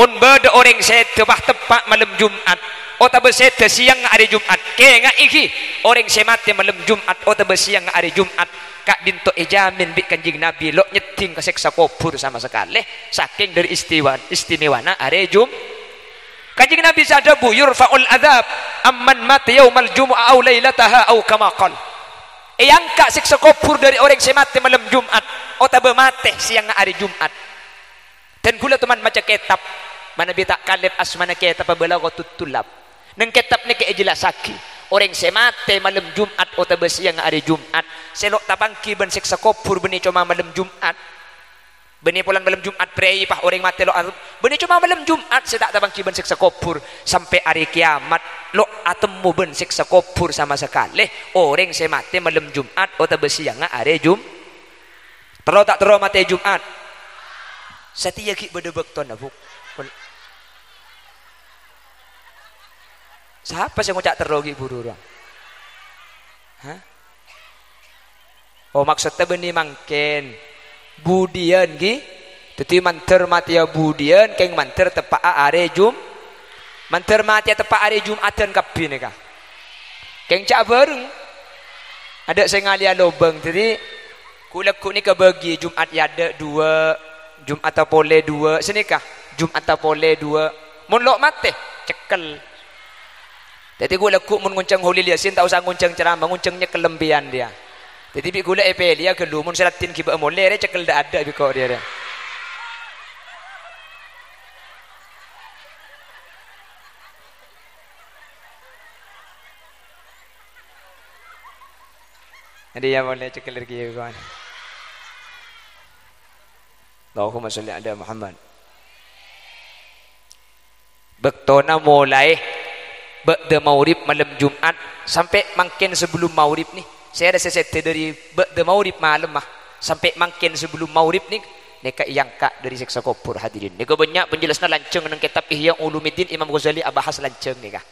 Mun beda orang setebah tepat malam Jumat. Ota berseta siang hari Jumat. Kaya nga iki orang semati malam Jumat. Ota bersiang hari Jumat. Kak binto ejamin bik kanjing Nabi lo nyeting keseksa kubur sama sekali. Saking dari istimewana hari Kanjing Nabi sadabu yurfa'ul adab amman mati yaumal jumu'ah au lailataha au kama qal. Angkat siksa kubur dari orang semati malam Jumat. Ota bermati siang hari Jumat. Dan gula teman maca kitab mana bita kalib asmana kitab balaghatut tulab. Nang kitab ni ke jelasaki orang semate malam Jumat atau bersiang hari Jumat selok tapangki ben siksa kubur beni cuma malam Jumat beni pulang malam Jumat prei pah orang mati lo beni cuma malam Jumat sedak tapangki ben siksa kubur sampai hari kiamat lo atemu ben siksa kubur sama sekali orang semate malam Jumat atau bersiang hari terus tak terus mati Jumat setia ki bedebek tuan abuk. Siapa sih ngucap terogi buru orang? Hah? Oh maksudnya benih mangken budian gi, tetapi manter mati ya budian, keng manter tepak are manter mati ya tepak are Jumatan kapi ni kah? Keng cak bareng, ada saya ngalia lobang, jadi kulak ni kebagi Jumat ya ada dua, Jumat boleh dua, sini kah? Jumat boleh dua, munlok mati cekel. Jadi gula ku mun nguncang Holil Yasin tak usah nguncang ceramah nguncangnya kelembian dia. Jadi bi gula epelia gelu mun seratin kiba molere cekel dak ada bi kok dia. Jadi ya boleh cekelir kieu kawan. Allahumma sholli ala Muhammad. Bektona mulai ba'da maurib malam Jumat sampai makin sebelum maurib nih. Saya ada sesete dari ba'da maurib malam mah sampai makin sebelum maurib nih. Neka yang kak dari siksa kubur hadirin. Neka banyak penjelasan lanceng nang kitab Ihya Ulumuddin Imam Ghazali abahas lanceng nih kah.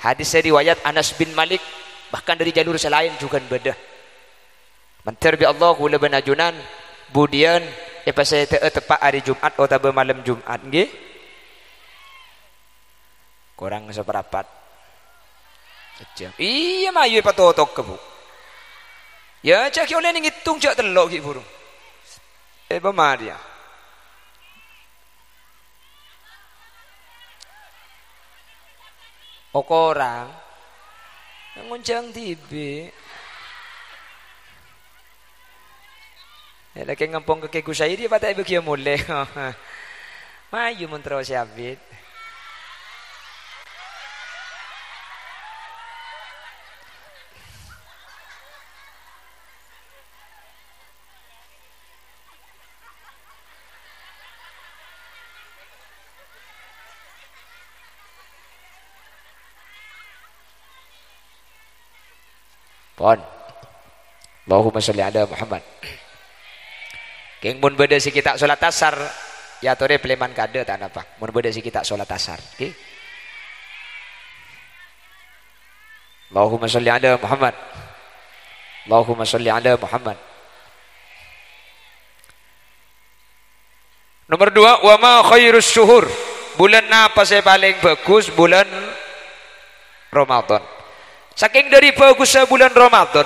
Hadis riwayat Anas bin Malik bahkan dari jalur selain juga beda. Mantar bi Allah kula benajunan budian pas saya tepat hari Jumat atau malam Jumat nggih. Kurang seperempat sejam. Iya mayu patotok ke bu. Ya cak oleh ning hitung cak telok ki burung. Pemadia. Orang ngunjang tibe. Ya lagi ngampong ke kusai dia patay begitu mulai. Mayu mentro siapit. Pon. Allahumma sholli ala Muhammad. Keng mun beda si kita salat asar ya tore pleman kade tak apa. Mun beda si kita salat asar. Okay? Allahumma sholli ala Muhammad. Allahumma sholli ala Muhammad. Nomor 2, wa ma khairus syuhur. Bulan apa saya paling bagus? Bulan Ramadan. Saking dari bagusnya bulan Ramadan.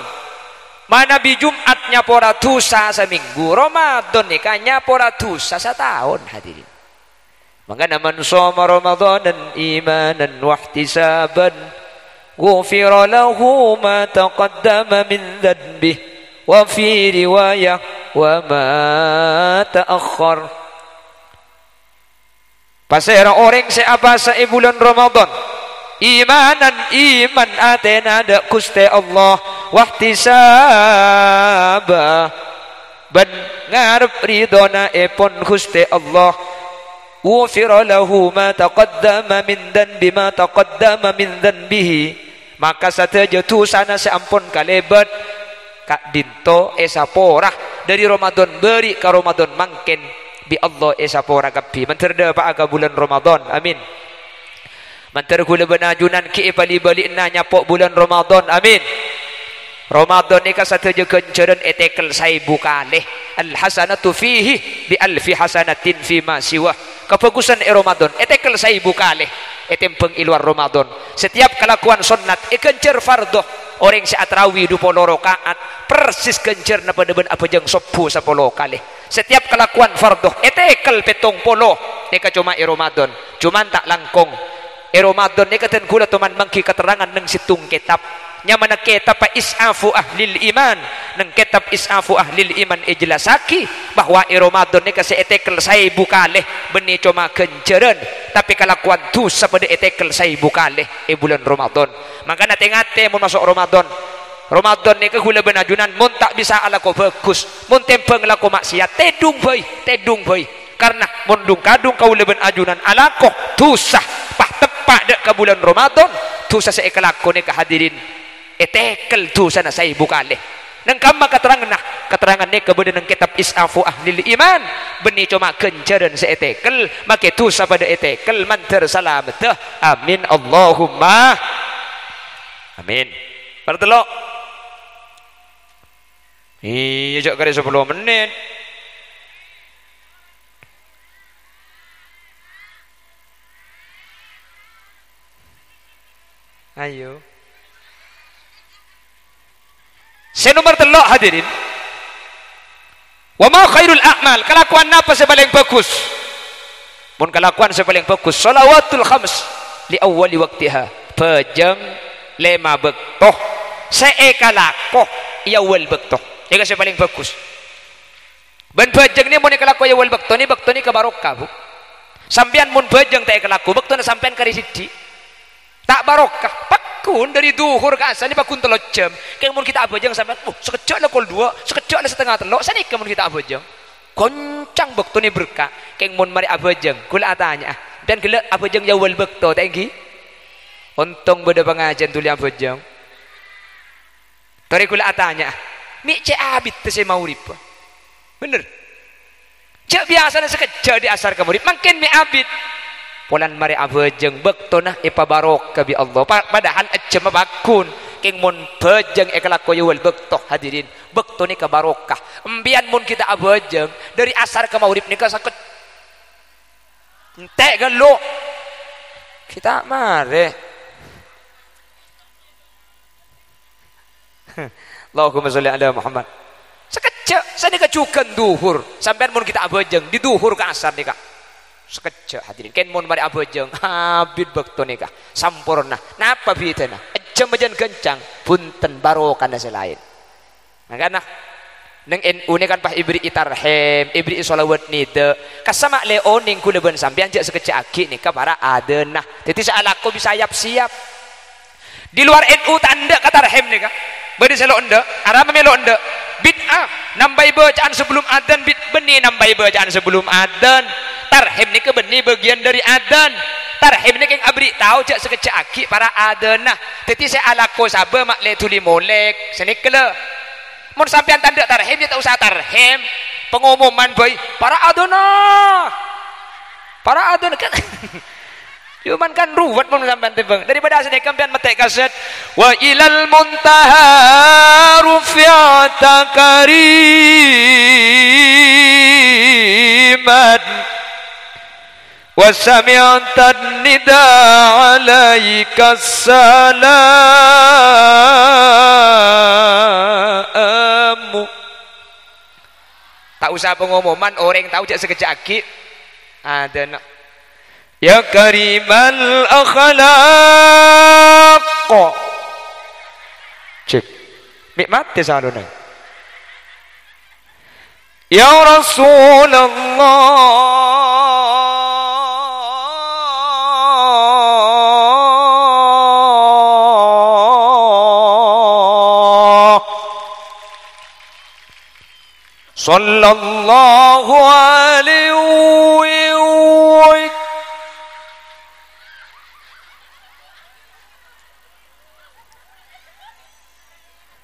Mana bi Jumatnya pora dosa seminggu, Ramadan nikahnya pora dosa setahun hadirin. Maka man shoma Ramadan imanan wa ihtisaban ghufira lahu ma taqaddama min dhanbi wa fi riwayah wa ma ta'akhkhar. Pasera orang seapa sa bulan Ramadan imanan iman atena da kuste Allah wahtisaba ban ngarep ridona epon kuste Allah ghufira lahu ma taqaddama min dhanbi ma taqaddama min dhanbihi maka sateja tusana seampun kalebat kak dinto esapora dari Ramadan beri ka Ramadan mangken bi Allah esapora kapi menterda pa aga bulan Ramadan amin. Mantar kula benajunan ki bali-bali nanya pok bulan Ramadan amin. Ramadan ni ka sateja kenceran etekel 1000 kalih al hasanatu fihi bi alfi hasanatin fi ma siwa. Kebagusan Ramadan etekel 1000 kalih etempeng iluar Ramadan. Setiap kelakuan sunat kencer fardhu orang saat tarawih 20 rakaat persis kencer napa deben apa jeung 10 kalih. Setiap kelakuan fardhu etekel 70 eka cuma Ramadan. Cuman tak langkung Ramadan ni katan kula tuman mangki keterangan nang situng kitab nya mana kitab isafu ahlil iman nang kitab isafu ahlil iman ijlasaki bahwa Ramadan ni kasi etekel 1000 kalih benih cuma kenceran tapi kalakuan tu sapada etekel 1000 kalih bulan Ramadan maka ngate mun masuk Ramadan ni kula benajunan mun tak bisa ala ko bagus mun tempeng lako maksiat tedung boy karena mundung kadung kau leben ajunan alakoh tusah pah tepak dek ke bulan Ramadan tusah saya kelakon ni kehadirin etekel tusah na saya bukale nang kama keterangan ni kemudian nang kitab isafu ahlil iman benih cuma kencaran saya etekel make tusah pada etekel manter salamet amin Allahumma amin pertelok iya jok kali 10 menit ayo saya nomor telok hadirin wa ma khairul a'mal kelakuan apa yang paling bagus mun kelakuan yang paling bagus shalawatul khams li awwali waktiha pejeng lema bektoh seekalakoh ya awal bektoh ini yang paling bagus ban pejeng ni mun kelakuan ya awal bektoh ni kebarokah bu sampean mun pejeng tak kelaku bektoh na sampean kari sidi tak barokah. Pakun dari duhur ke asar ni pakun 3 jam. Keng mun kita abajeng sampai sekejap lah kol 2, sekejap lah setengah 3. Sani kemun kita abajeng. Goncang bekto ni berkah. Keng mun mari abajeng kula tanya. Dan gila abajeng jawal bekto tenggi. Untung beda pengajian tuli abajeng. Tori kula tanya. Mi cek abit te se maurip. Bener. Cek biasa sekejap di asar ke murid. Makin mi abit. Polan mari abajeng bekto nah ipa barok bi Allah. Padahal aja mabakun. Keng mun bajeng ekalako yawal bekto hadirin. Bekto ni ke barokah. Embian mun kita abajeng dari asar ke maurib ni ke sakit. Entek gelo. Kita mare. Allahumma sholli ala Muhammad. Sekejap sani kecukan duhur. Sampean mun kita abajeng di duhur ke asar ni kak. Sekejap hadirin. Ken mun mari abajeng habis bekto ni kak. Sampurna. Napa bitena? Jam bajan kencang punten barokah dan selain. Makanya neng NU ni kan pas ibri itarhem, ibri isolawat ni de. Kasama leoning kuleban sampean jak sekecak aki ni para adenah. Jadi sealaku bisa siap. Di luar NU tanda katarhem ni kah? Beri selo ende, arah memelo ende. Bid'ah nambai bacaan sebelum adzan, bid benih nambai bacaan sebelum adzan. Tarhem ni ke benih bagian dari adzan. Tarhim ni keng abri tahu jak sekecak aki para adenah. Teti saya alako sabe mak le tuli molek senikle. Mun sampean tanda tarhim dia tak usah tarhim. Pengumuman boy para adenah. Para adenah kan. Cuman kan ruwet mun sampean tebeng. Daripada asane sampean metek kaset wa ilal muntaha rufi'ata kariman. وَسَمِعْتَ النِّدَاءَ عَلَيْكَ السَّلَامُ. Tak usah pengumuman, orang tahu jak sekejap aki. Ada nak. Ya karimal akhlaq. Cek. Mik mati saluna. Ya Rasulullah. Sallallahu alaihi wasallam.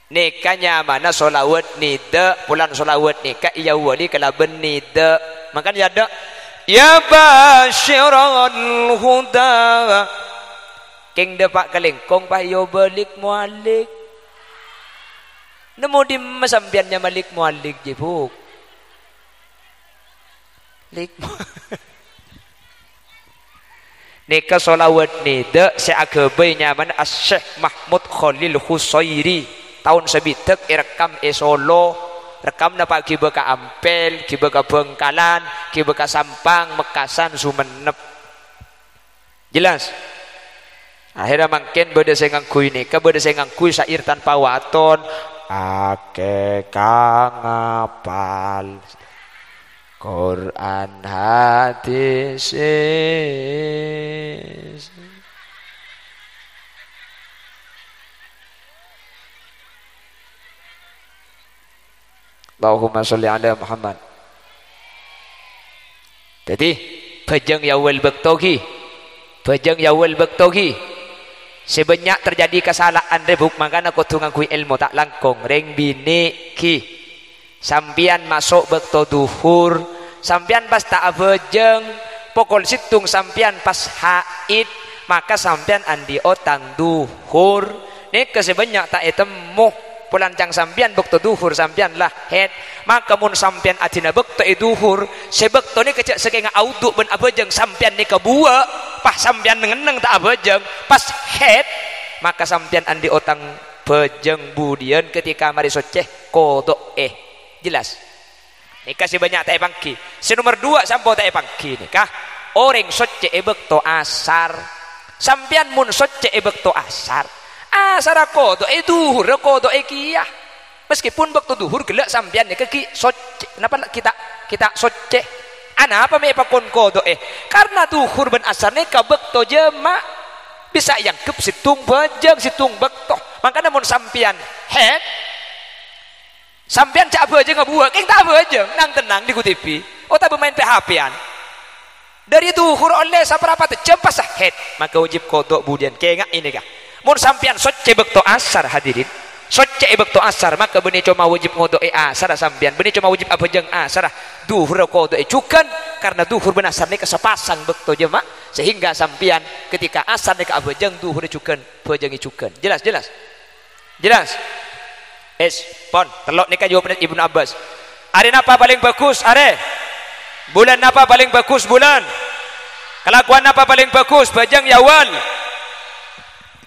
Nikahnya mana solawat nida, pulang solawat nikah iya wali kala ben nida. Makanya ada ya basyiral huda. Keng depak kelengkong payo balik mualik. Nemu di masampiannya malik mualik jebuk. Lik. Nikah solawat nida seagabainya mana Syekh Mahmud Khalil Husairi tahun sebitek irekam Solo rekam napa kiba ka Ampel, kiba ka Bengkalan, kiba ka Sampang, Mekasan, Sumenep. Jelas? Akhirnya makin beda saya ngangkui nikah, beda saya ngangkui syair tanpa waton. Ake kang apal Quran hadis. Allahumma sholli ala Muhammad. Jadi bajang yawal bektogi, bajang yawal bektogi. Sebanyak terjadi kesalahan rebuk makanya kau tunggang kui ilmu tak langkong reng bini ki sampian masuk bekto duhur sampian pas tak bajang pokol situng sampian pas haid maka sampian andi otang duhur ni kesebanyak tak etemu pulancang sampian bekto duhur sampian lah head maka mun sampian adina bekto duhur sebekto ni kecek sekenga auduk ben abajeng sampian ni kebuah pas sampian ngeneng tak abajeng pas head maka sampian andi otang bajeng budian ketika mari soceh kodok jelas nikah sebanyak tak pangki nomor 2 sampo tak pangki nikah orang soceh bekto asar sampian mun soceh bekto asar sarako do duhur ko do kiyah meskipun waktu duhur gelak sampean ke ki soce kenapa kita soce ana apa me pakon ko do karena duhur ben asar ne ka bekto jema bisa yangkep situng bejeng situng bektoh. Makanya mun sampian head sampian cak bejeng ngebuat keng tak bejeng nang tenang di TV oh tak bermain PHP-an dari duhur oleh saperapa teh jam pas head maka wajib kodok budian kengak ini kah mun sampian socce bekto asar hadirin socce bekto asar maka benih cuma wajib ngodok asar sampian benih cuma wajib abejeng asar duhur kodok cukan karena duhur benasar ni kesepasang bekto jema sehingga sampian ketika asar ni abejeng duhur cukan bejeng cukan jelas pon telok nikah jawab Ibnu Abbas hari apa paling bagus hari bulan apa paling bagus bulan kelakuan apa paling bagus bajang yawal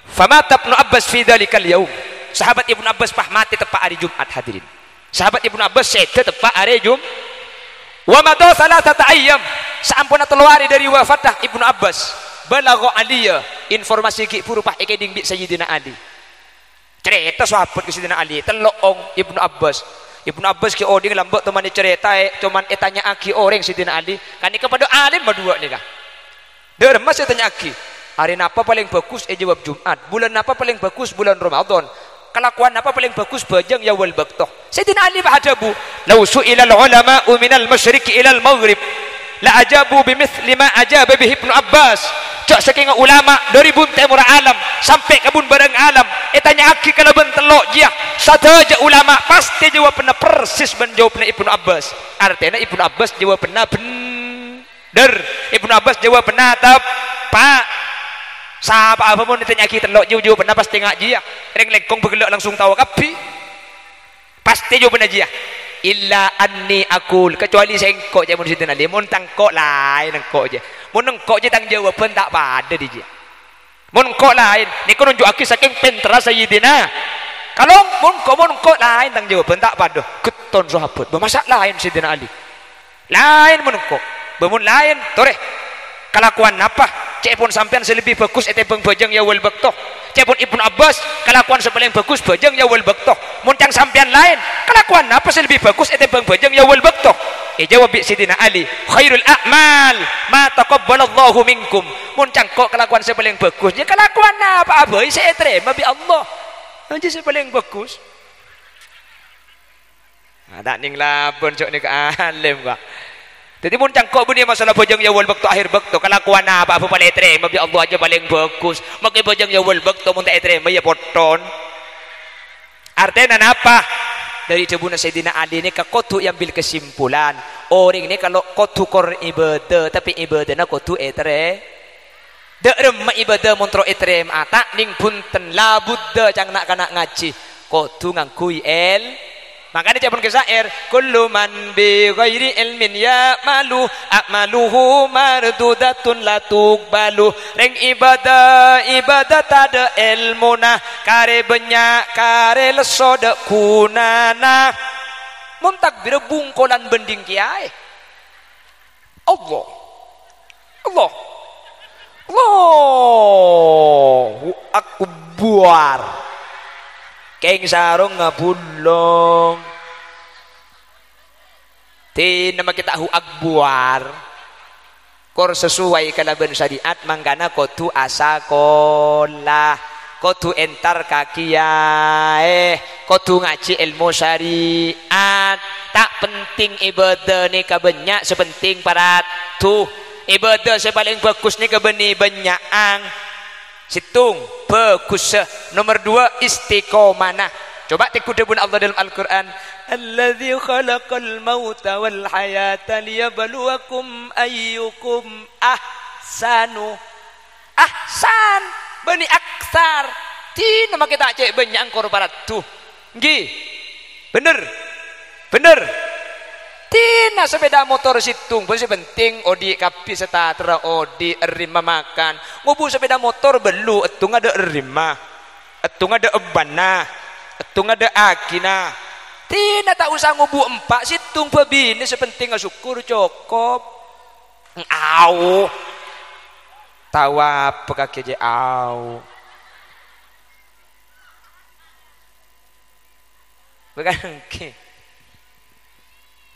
famata Ibnu Abbas fi dzalikal yaum sahabat Ibnu Abbas pah mati tepat hari Jumat hadirin sahabat Ibnu Abbas sete tepat hari Jumat wa madha salasata ayyam sampun 3 hari dari wafatah Ibnu Abbas balagha aliyah informasi ki purupah ekeding bi Sayyidina Ali cerita sahabat ke Sayyidina Ali telok Ibnu Abbas ki oding lambok teman cerita cuman tanya aki orang Sayyidina Ali kan kepada alim berdua nih kah dermas tanya aki hari apa paling bagus jawab Jumat bulan apa paling bagus bulan Ramadan kelakuan apa paling bagus bajang yawal baktoh Sayyidina Ali bahadabu law su'ila al-ulama minal masyriq ila al-maghrib la ajabu bimithli ma ajaba bihi Ibnu Abbas cok saking ulama dari bun timur alam sampai ke bun bareng alam tanya aki kalau bentelok dia saja ulama pasti jawab pernah persis menjawabnya Ibnu Abbas artinya Ibnu Abbas jawab pernah bener Ibnu Abbas jawab pernah tepat siapa apa pun ditanya aki telok jawab pernah pasti ngak dia reng-lengkong bergelak langsung tahu kapi pasti jawab pernah dia illa anni akul kecuali sengkok je mun situ nali mun tangkok lain engkok je mun engkok je tang jawaban tak pada di je mun engkok lain niku nunjuk aki saking pinter Sayyidina kalau mun engkok lain tang jawaban tak pada keton sahabat bermasak lain Sayyidina Ali lain mun engkok bermun lain toreh kelakuan apa cek pun sampean selebih bagus etebeng bajang yawal baktoh cek pun Ibnu Abbas kelakuan sepaling bagus bajang yawal baktoh muncang sampean lain kelakuan apa selebih bagus etebeng bajang yawal baktoh jawab Sayyidina Ali khairul a'mal ma taqabbalallahu minkum muncang kok kelakuan sepaling bagus ya kelakuan apa abai saya terima bi Allah aja sepaling bagus ada ning labon cok nih ke alim Pak jadi mun cangkok bunyi masalah bojang yawal bakto akhir bakto kelakuan apa paling terima bi Allah aja paling bagus makai bojang yawal bakto mun tak terima ya poton artinya apa dari jebuna Sayyidina Ali ini ke kotu yang ambil kesimpulan orang ini kalau kotu kor ibadah tapi ibadahna kotu etre de remma ibadah montro etre ata ning punten labudda cang nak kana ngaji kotu ngangkui makanya cabun kesair kullu man bi ghairi ilmin ya malu amaluhu mardudatun la tuqbalu reng ibadah tada ilmuna kare banyak kare leso de kunana mun takbir bungkolan bending kiai Allahu akbar keng sarung ngabulong tin nama kita hu akbar kor sesuai kalaban syariat manggana kotu asakolah kotu entar kakiai kotu ngaji ilmu syariat tak penting ibadah ni kabanyak sepenting paratu ibadah sepaling bagus ni kabeni banyaang situng bagus nomor 2 istiqomah coba tikudebun Allah dalam Al-Quran alladzi khalaqal mauta wal hayata liyabluwakum ayyukum ahsan bani aksar tina make tak cek banyak angkor barat tuh nggih bener tina sepeda motor situng pasti penting odi kapi setatera odi erima makan ngubu sepeda motor belu etung ada erima etung ada ebana etung ada akina tina tak usah ngubu 4 situng pebini sepenting syukur cukup au tahu apa kaki je au bukan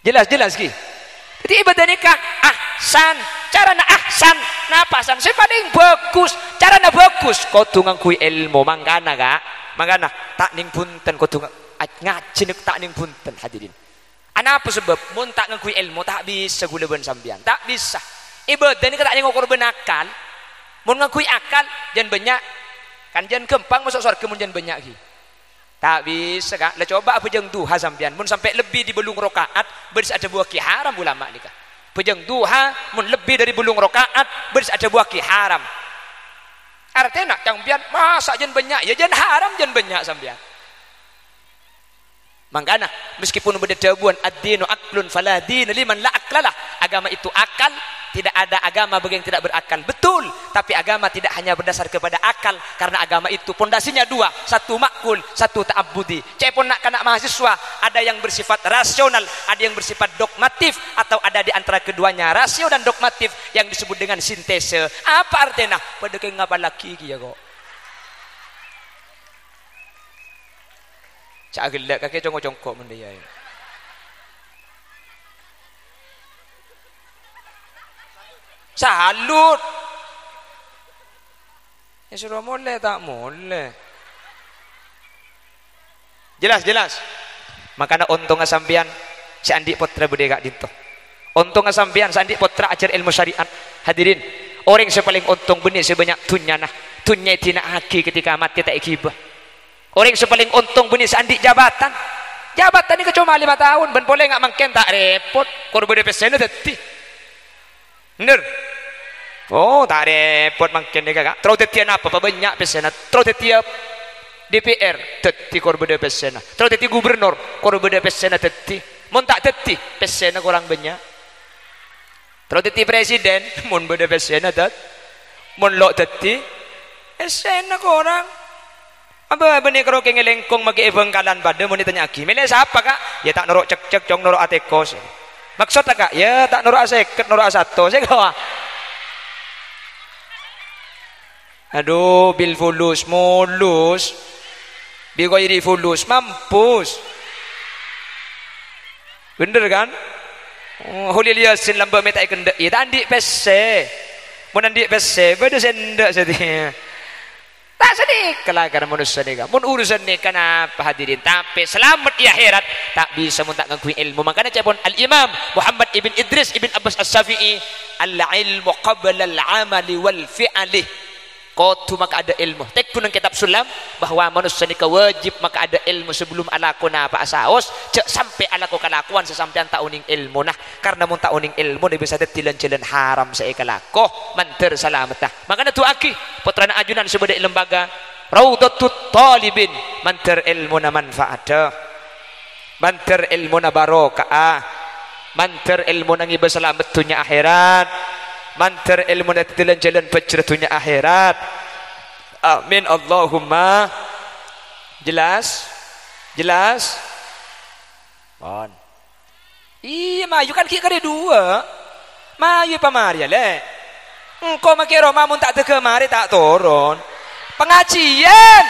jelas ki jadi ibadah nikah ahsan cara na ahsan napa ahsan saya paling bagus caranya bagus kudu ngangkui ilmu mangkana kak mangkana tak ning punten kudu ngaji tak ning punten hadirin apa sebab mun tak ngangkui ilmu tak bisa gula ben sambian tak bisa ibadah ini tak ngukur ben akal mun ngangkui akal jan banyak kan jan kempang masuk surga mun jan banyak ki tak bisa kak lah coba pejeng duha sambian mun sampai lebih di belung rakaat beris ada buah ki haram ulama nikah pejeng duha mun lebih dari belung rakaat beris ada buah ki haram artinya nak sambian masa jan banyak ya jan haram jan banyak sambian mangkana meskipun berdedabuan ad-dinu aklun fala dina liman la aklalah agama itu akal tidak ada agama bagi yang tidak berakal betul tapi agama tidak hanya berdasar kepada akal karena agama itu pondasinya dua satu makul satu ta'abbudi cepon nak kanak mahasiswa ada yang bersifat rasional ada yang bersifat dogmatif atau ada di antara keduanya rasio dan dogmatif yang disebut dengan sintese apa artinya pada kayak ngapa laki ya kok cak gelak kakek congkok-congkok mendia ya. Salut. Ya suruh mulai tak mulai. Jelas. Makanya untung sampean si Andi Putra bude gak dinto. Untung sampean si Andi Putra ajar ilmu syariat. Hadirin, orang yang paling untung benih sebanyak tunya nah. Tunya tina aki ketika mati tak ikibah. Orang yang paling untung benih si Andi jabatan. Jabatan ini cuma 5 tahun ben boleh gak mangken tak repot. Korban DPS teti. Bener. Oh, tak repot mangken dia kak. Terus tetian apa? Banyak pesena. Terus tetiap DPR teti korban pesena. Terus teti gubernur korban pesena teti. Mun tak teti pesena kurang banyak. Terus teti presiden mun beda pesena tet. Mun lo teti pesena kurang. Apa benih kalau kengelengkong magi bengkalan pada mun ditanya lagi. Milih siapa kak? Ya tak norok cek jong norok atekos. Maksud tak kak? Ya tak norok aseket norok asato. Saya kau. Aduh, bil fulus mulus. Bil kau iri fulus mampus. Bener kan? Hulilia sin lamba meta ikan dek. Ya tak andi pese. Mun andi pese, beda sendak sedih. Tak sedih kelakar manusia nikah. Mun urusan nikah kenapa hadirin? Tapi selamat di akhirat tak bisa mun tak ngakui ilmu. Makanya cepon Al-Imam Muhammad ibn Idris ibn Abbas As-Syafi'i al-ilmu qabla al-amali wal fi'ali. Kotu maka ada ilmu. Tek pun kitab sulam bahwa manusia nikah wajib maka ada ilmu sebelum alaku apa asaos cek sampai alaku kelakuan sesampean tak uning ilmu nah karena mun tak uning ilmu dia bisa tilan-tilan haram seekalakoh manter salamatah makanya tu aki putrana ajunan sebagai lembaga Raudatut Talibin manter ilmu na manfaat manter ilmu na barokah manter ilmu na ngiba selamat dunia akhirat manter ilmu na tilan-tilan pecratunya akhirat amin Allahumma jelas bon iya mayu kan kita ada dua mayu pamaria le engkau makiro mamun tak teke mari tak turun pengajian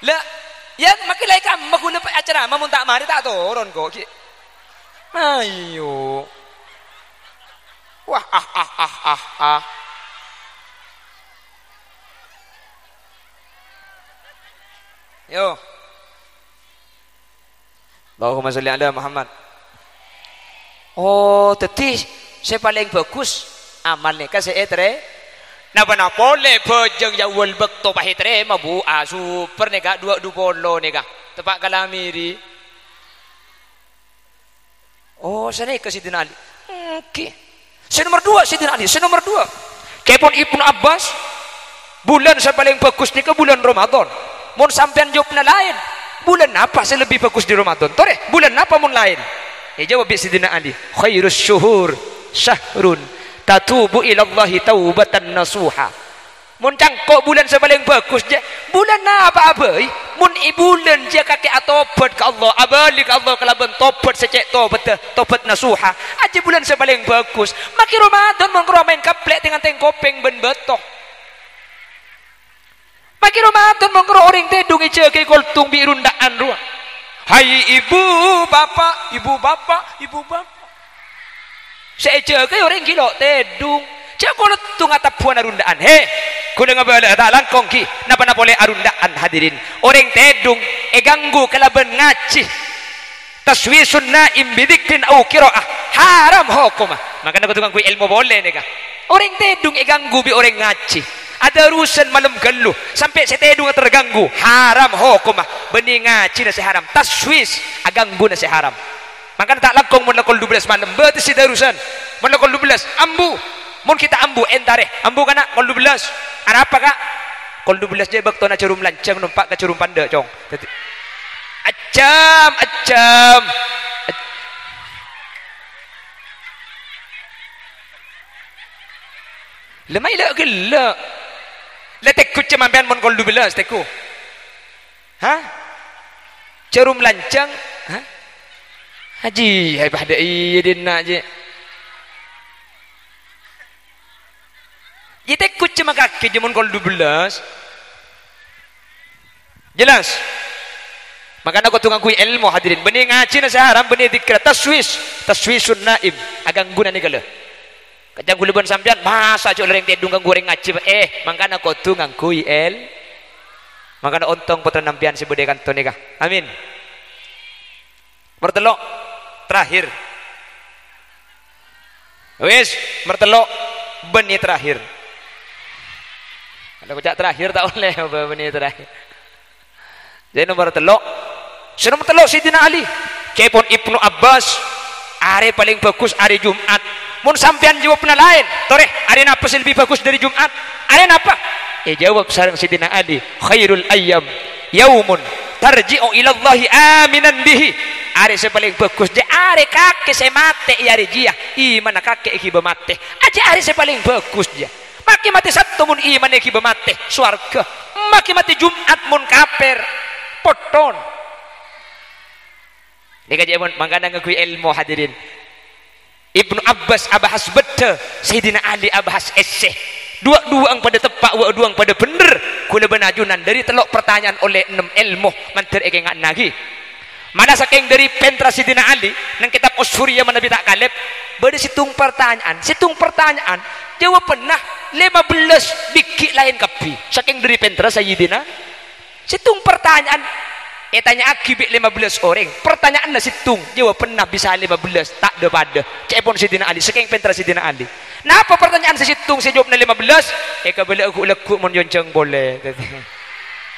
lah ya makilai kamu maguna pa acara mamun tak mari tak turun kok ayo wah yo Allahumma sholli ala Muhammad oh teti saya paling bagus amalnya kan saya etre napa boleh bojeng jawul bekto pahitre mabu super nih kak 220 nih kak tepak kalamiri oh saya ke Sidina Ali oke saya nomor 2 Sidina Ali saya nomor 2 kepon Ibnu Abbas bulan saya paling bagus nih ke bulan Ramadan mun sampean jawabnya lain bulan apa saya lebih bagus di Ramadan tore bulan apa mun lain jawab Sidina Ali khairus syuhur syahrun tatubu ilallahi taubatan nasuha mun cangkok bulan saya paling bagus je bulan apa abai mun bulan je kakek atobat ke Allah abali ke Allah kalaban tobat secek tobat nasuha aja bulan saya paling bagus maki Ramadan mengkro main kaplek dengan tengkopeng ben betok maki Ramadan mengkro orang tedung ije ke koltung birundaan ruang hai ibu bapak Seja ke orang gilo tedung. Cak kono tu ngata puan arundaan. He, kuda ngabala ta langkong ki. Napa boleh arundaan hadirin. Orang tedung ganggu kalaban ngaci. Taswisun naim bidikrin au qiraah haram hukumah. Makanya aku tukang kui ilmu boleh nih kah. Orang tedung ganggu bi orang ngaci. Ada urusan malam geluh sampai setedung terganggu haram hukumah. Benih ngaci nasi haram. Taswis aganggu nasi haram. Makanya tak langkong mun lakol 12 malam berarti si darusan. Mun lakol 12 ambu. Mun kita ambu entare. Ambu kana kol 12. Ada apa kak? Kol 12 je bakto na curum lancang numpak ke curum panda cong. Acam. Lemai lah gelak. Letekku cemampian mon kol 12 teku. Hah? Curum lancang, hah? Haji, hai pada iya dia nak je. Kita ikut cuma kaki jaman kol 12. Jelas. Makanya aku tunggu kui ilmu hadirin. Benih ngaji nasi haram, benih dikira taswisun naim. Agang guna ni kalau. Kajang guluban sampian masa cok lereng tedung kang goreng ngaji. Makanya aku tunggu kui Makanya ontong putra nampian si bude kanton nikah. Amin. Mertelok terakhir. Wis, mertelok benih terakhir. Ada bocah terakhir tak oleh benih terakhir. Jadi nomor telok. Senang telok Sidina Ali. Kepon Ibnu Abbas. Hari paling bagus hari Jumat. Mun sampean jawab na lain. Tore, hari apa sih lebih bagus dari Jumat? Hari apa? Jawab sareng Sidina Ali. Khairul ayyam yaumun tarji'u ila Allahi aminan bihi. Hari paling bagus je hari kakek saya mate hari dia. Iman kakek iba mate. Aja hari paling bagus dia. Maki mati satu mun iman iba mate swarga. Maki mati Jumat mun kaper. Poton. Nika jaman mangkana ngakui ilmu hadirin. Ibnu Abbas abahas bete, Sayyidina Ali abahas eseh. Dua-dua ang pada tepak, dua ang pada bener. Kula benajunan dari telok pertanyaan oleh 6 ilmu mantir eke ngat nagi. Mana saking dari pentra Sayyidina Ali nang kitab Usfuriyah Nabi tak kalib. Bade situng pertanyaan. Jawab pernah 15 dikit lain kapi. Saking dari pentra Sayyidina situng pertanyaan tanya akibik 15 orang pertanyaan na situng jawab pernah bisa 15 tak ada pada cepon Sidina Ali saking pentra Sidina Ali napa pertanyaan si situng saya jawab na 15 kabala aku lekuk mon yonceng boleh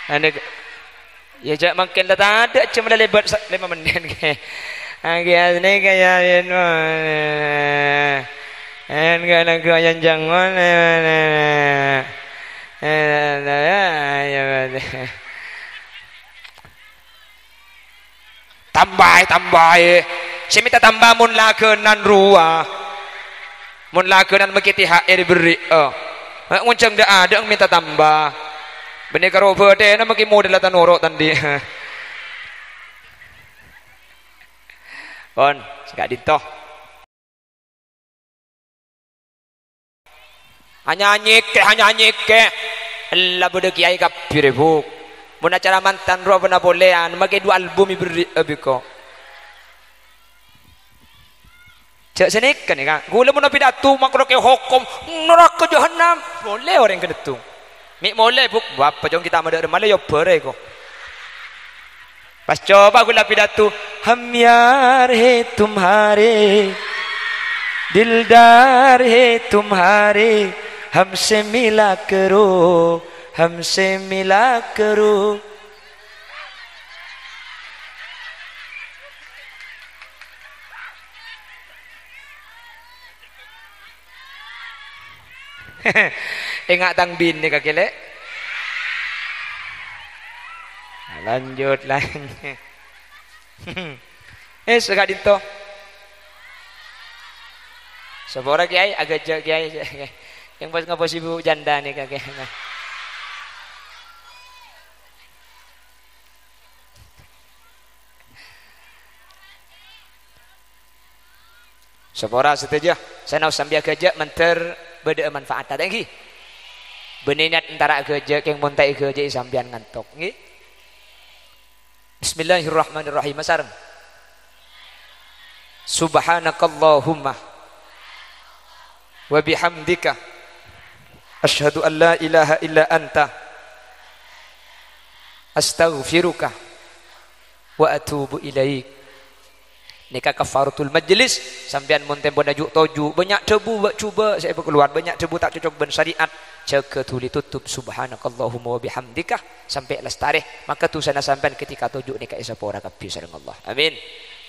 ane ya jak makin dah tak ada cuma lebat 5 menit ke agak ni kaya yen enggak nak yang jangan tambah saya minta tambah mun lakenan ruah mun lakenan makiti air beri nguncang dah ada minta tambah benih karo berde na maki model tan orok tadi kon sekak ditoh hanya nyeke Allah berde kiai kapir buk mun acara mantan roh pernah bolehan make 2 album iberi abiko cak senek kan ya gula mun pidato makro ke hukum neraka jahanam boleh orang kedetung mik boleh buk apa jong kita madar malah yo bare ko pas coba gula pidato hum yaar he tumhare dildar he tumhare हमसे मिला करो ingat tang bin ni kakile lanjut segak dito sepora kiai agak kiai yang pas ngapos ibu janda nih kakek sepora setuju saya nak sambil kerja menter beda manfaat ada lagi beninat antara kerja yang montai kerja sambian ngantok nggih Bismillahirrahmanirrahim sareng Subhanakallahumma wa bihamdika asyhadu an la ilaha illa anta astaghfiruka wa atubu ilaik. Nika kafaratul majlis, sampean mun tempo najuk toju banyak debu buat cuba saya keluar, banyak debu tak cocok ben syariat, jaga tuli tutup subhanakallahumma wa bihamdika sampai lestari, maka tu sana sampean ketika toju nika sapora kabeh sareng Allah. Amin.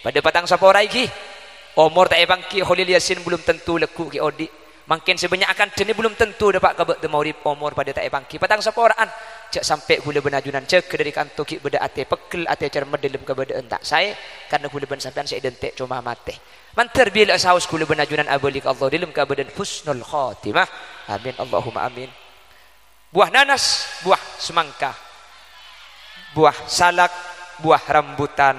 Pada patang sapora iki umur tak bangki Khalil Yasin belum tentu leku ki odi. Makin sebanyak akan deni belum tentu dapat kabak temaurip umur pada tak bangki. Patang saporaan cak sampai gula benajunan cek dari kantor ki beda ate pekel ate cermet dalam kebedaan tak saya karena gula ben sampean saya identik cuma mate. Mantar bila saus gula benajunan abalik Allah dalam kebedaan husnul khatimah. Amin Allahumma amin. Buah nanas, buah semangka, buah salak, buah rambutan.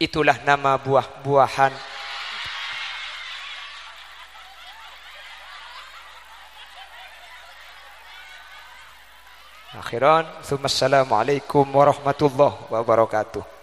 Itulah nama buah-buahan. Akhiran, assalamualaikum warahmatullahi wabarakatuh.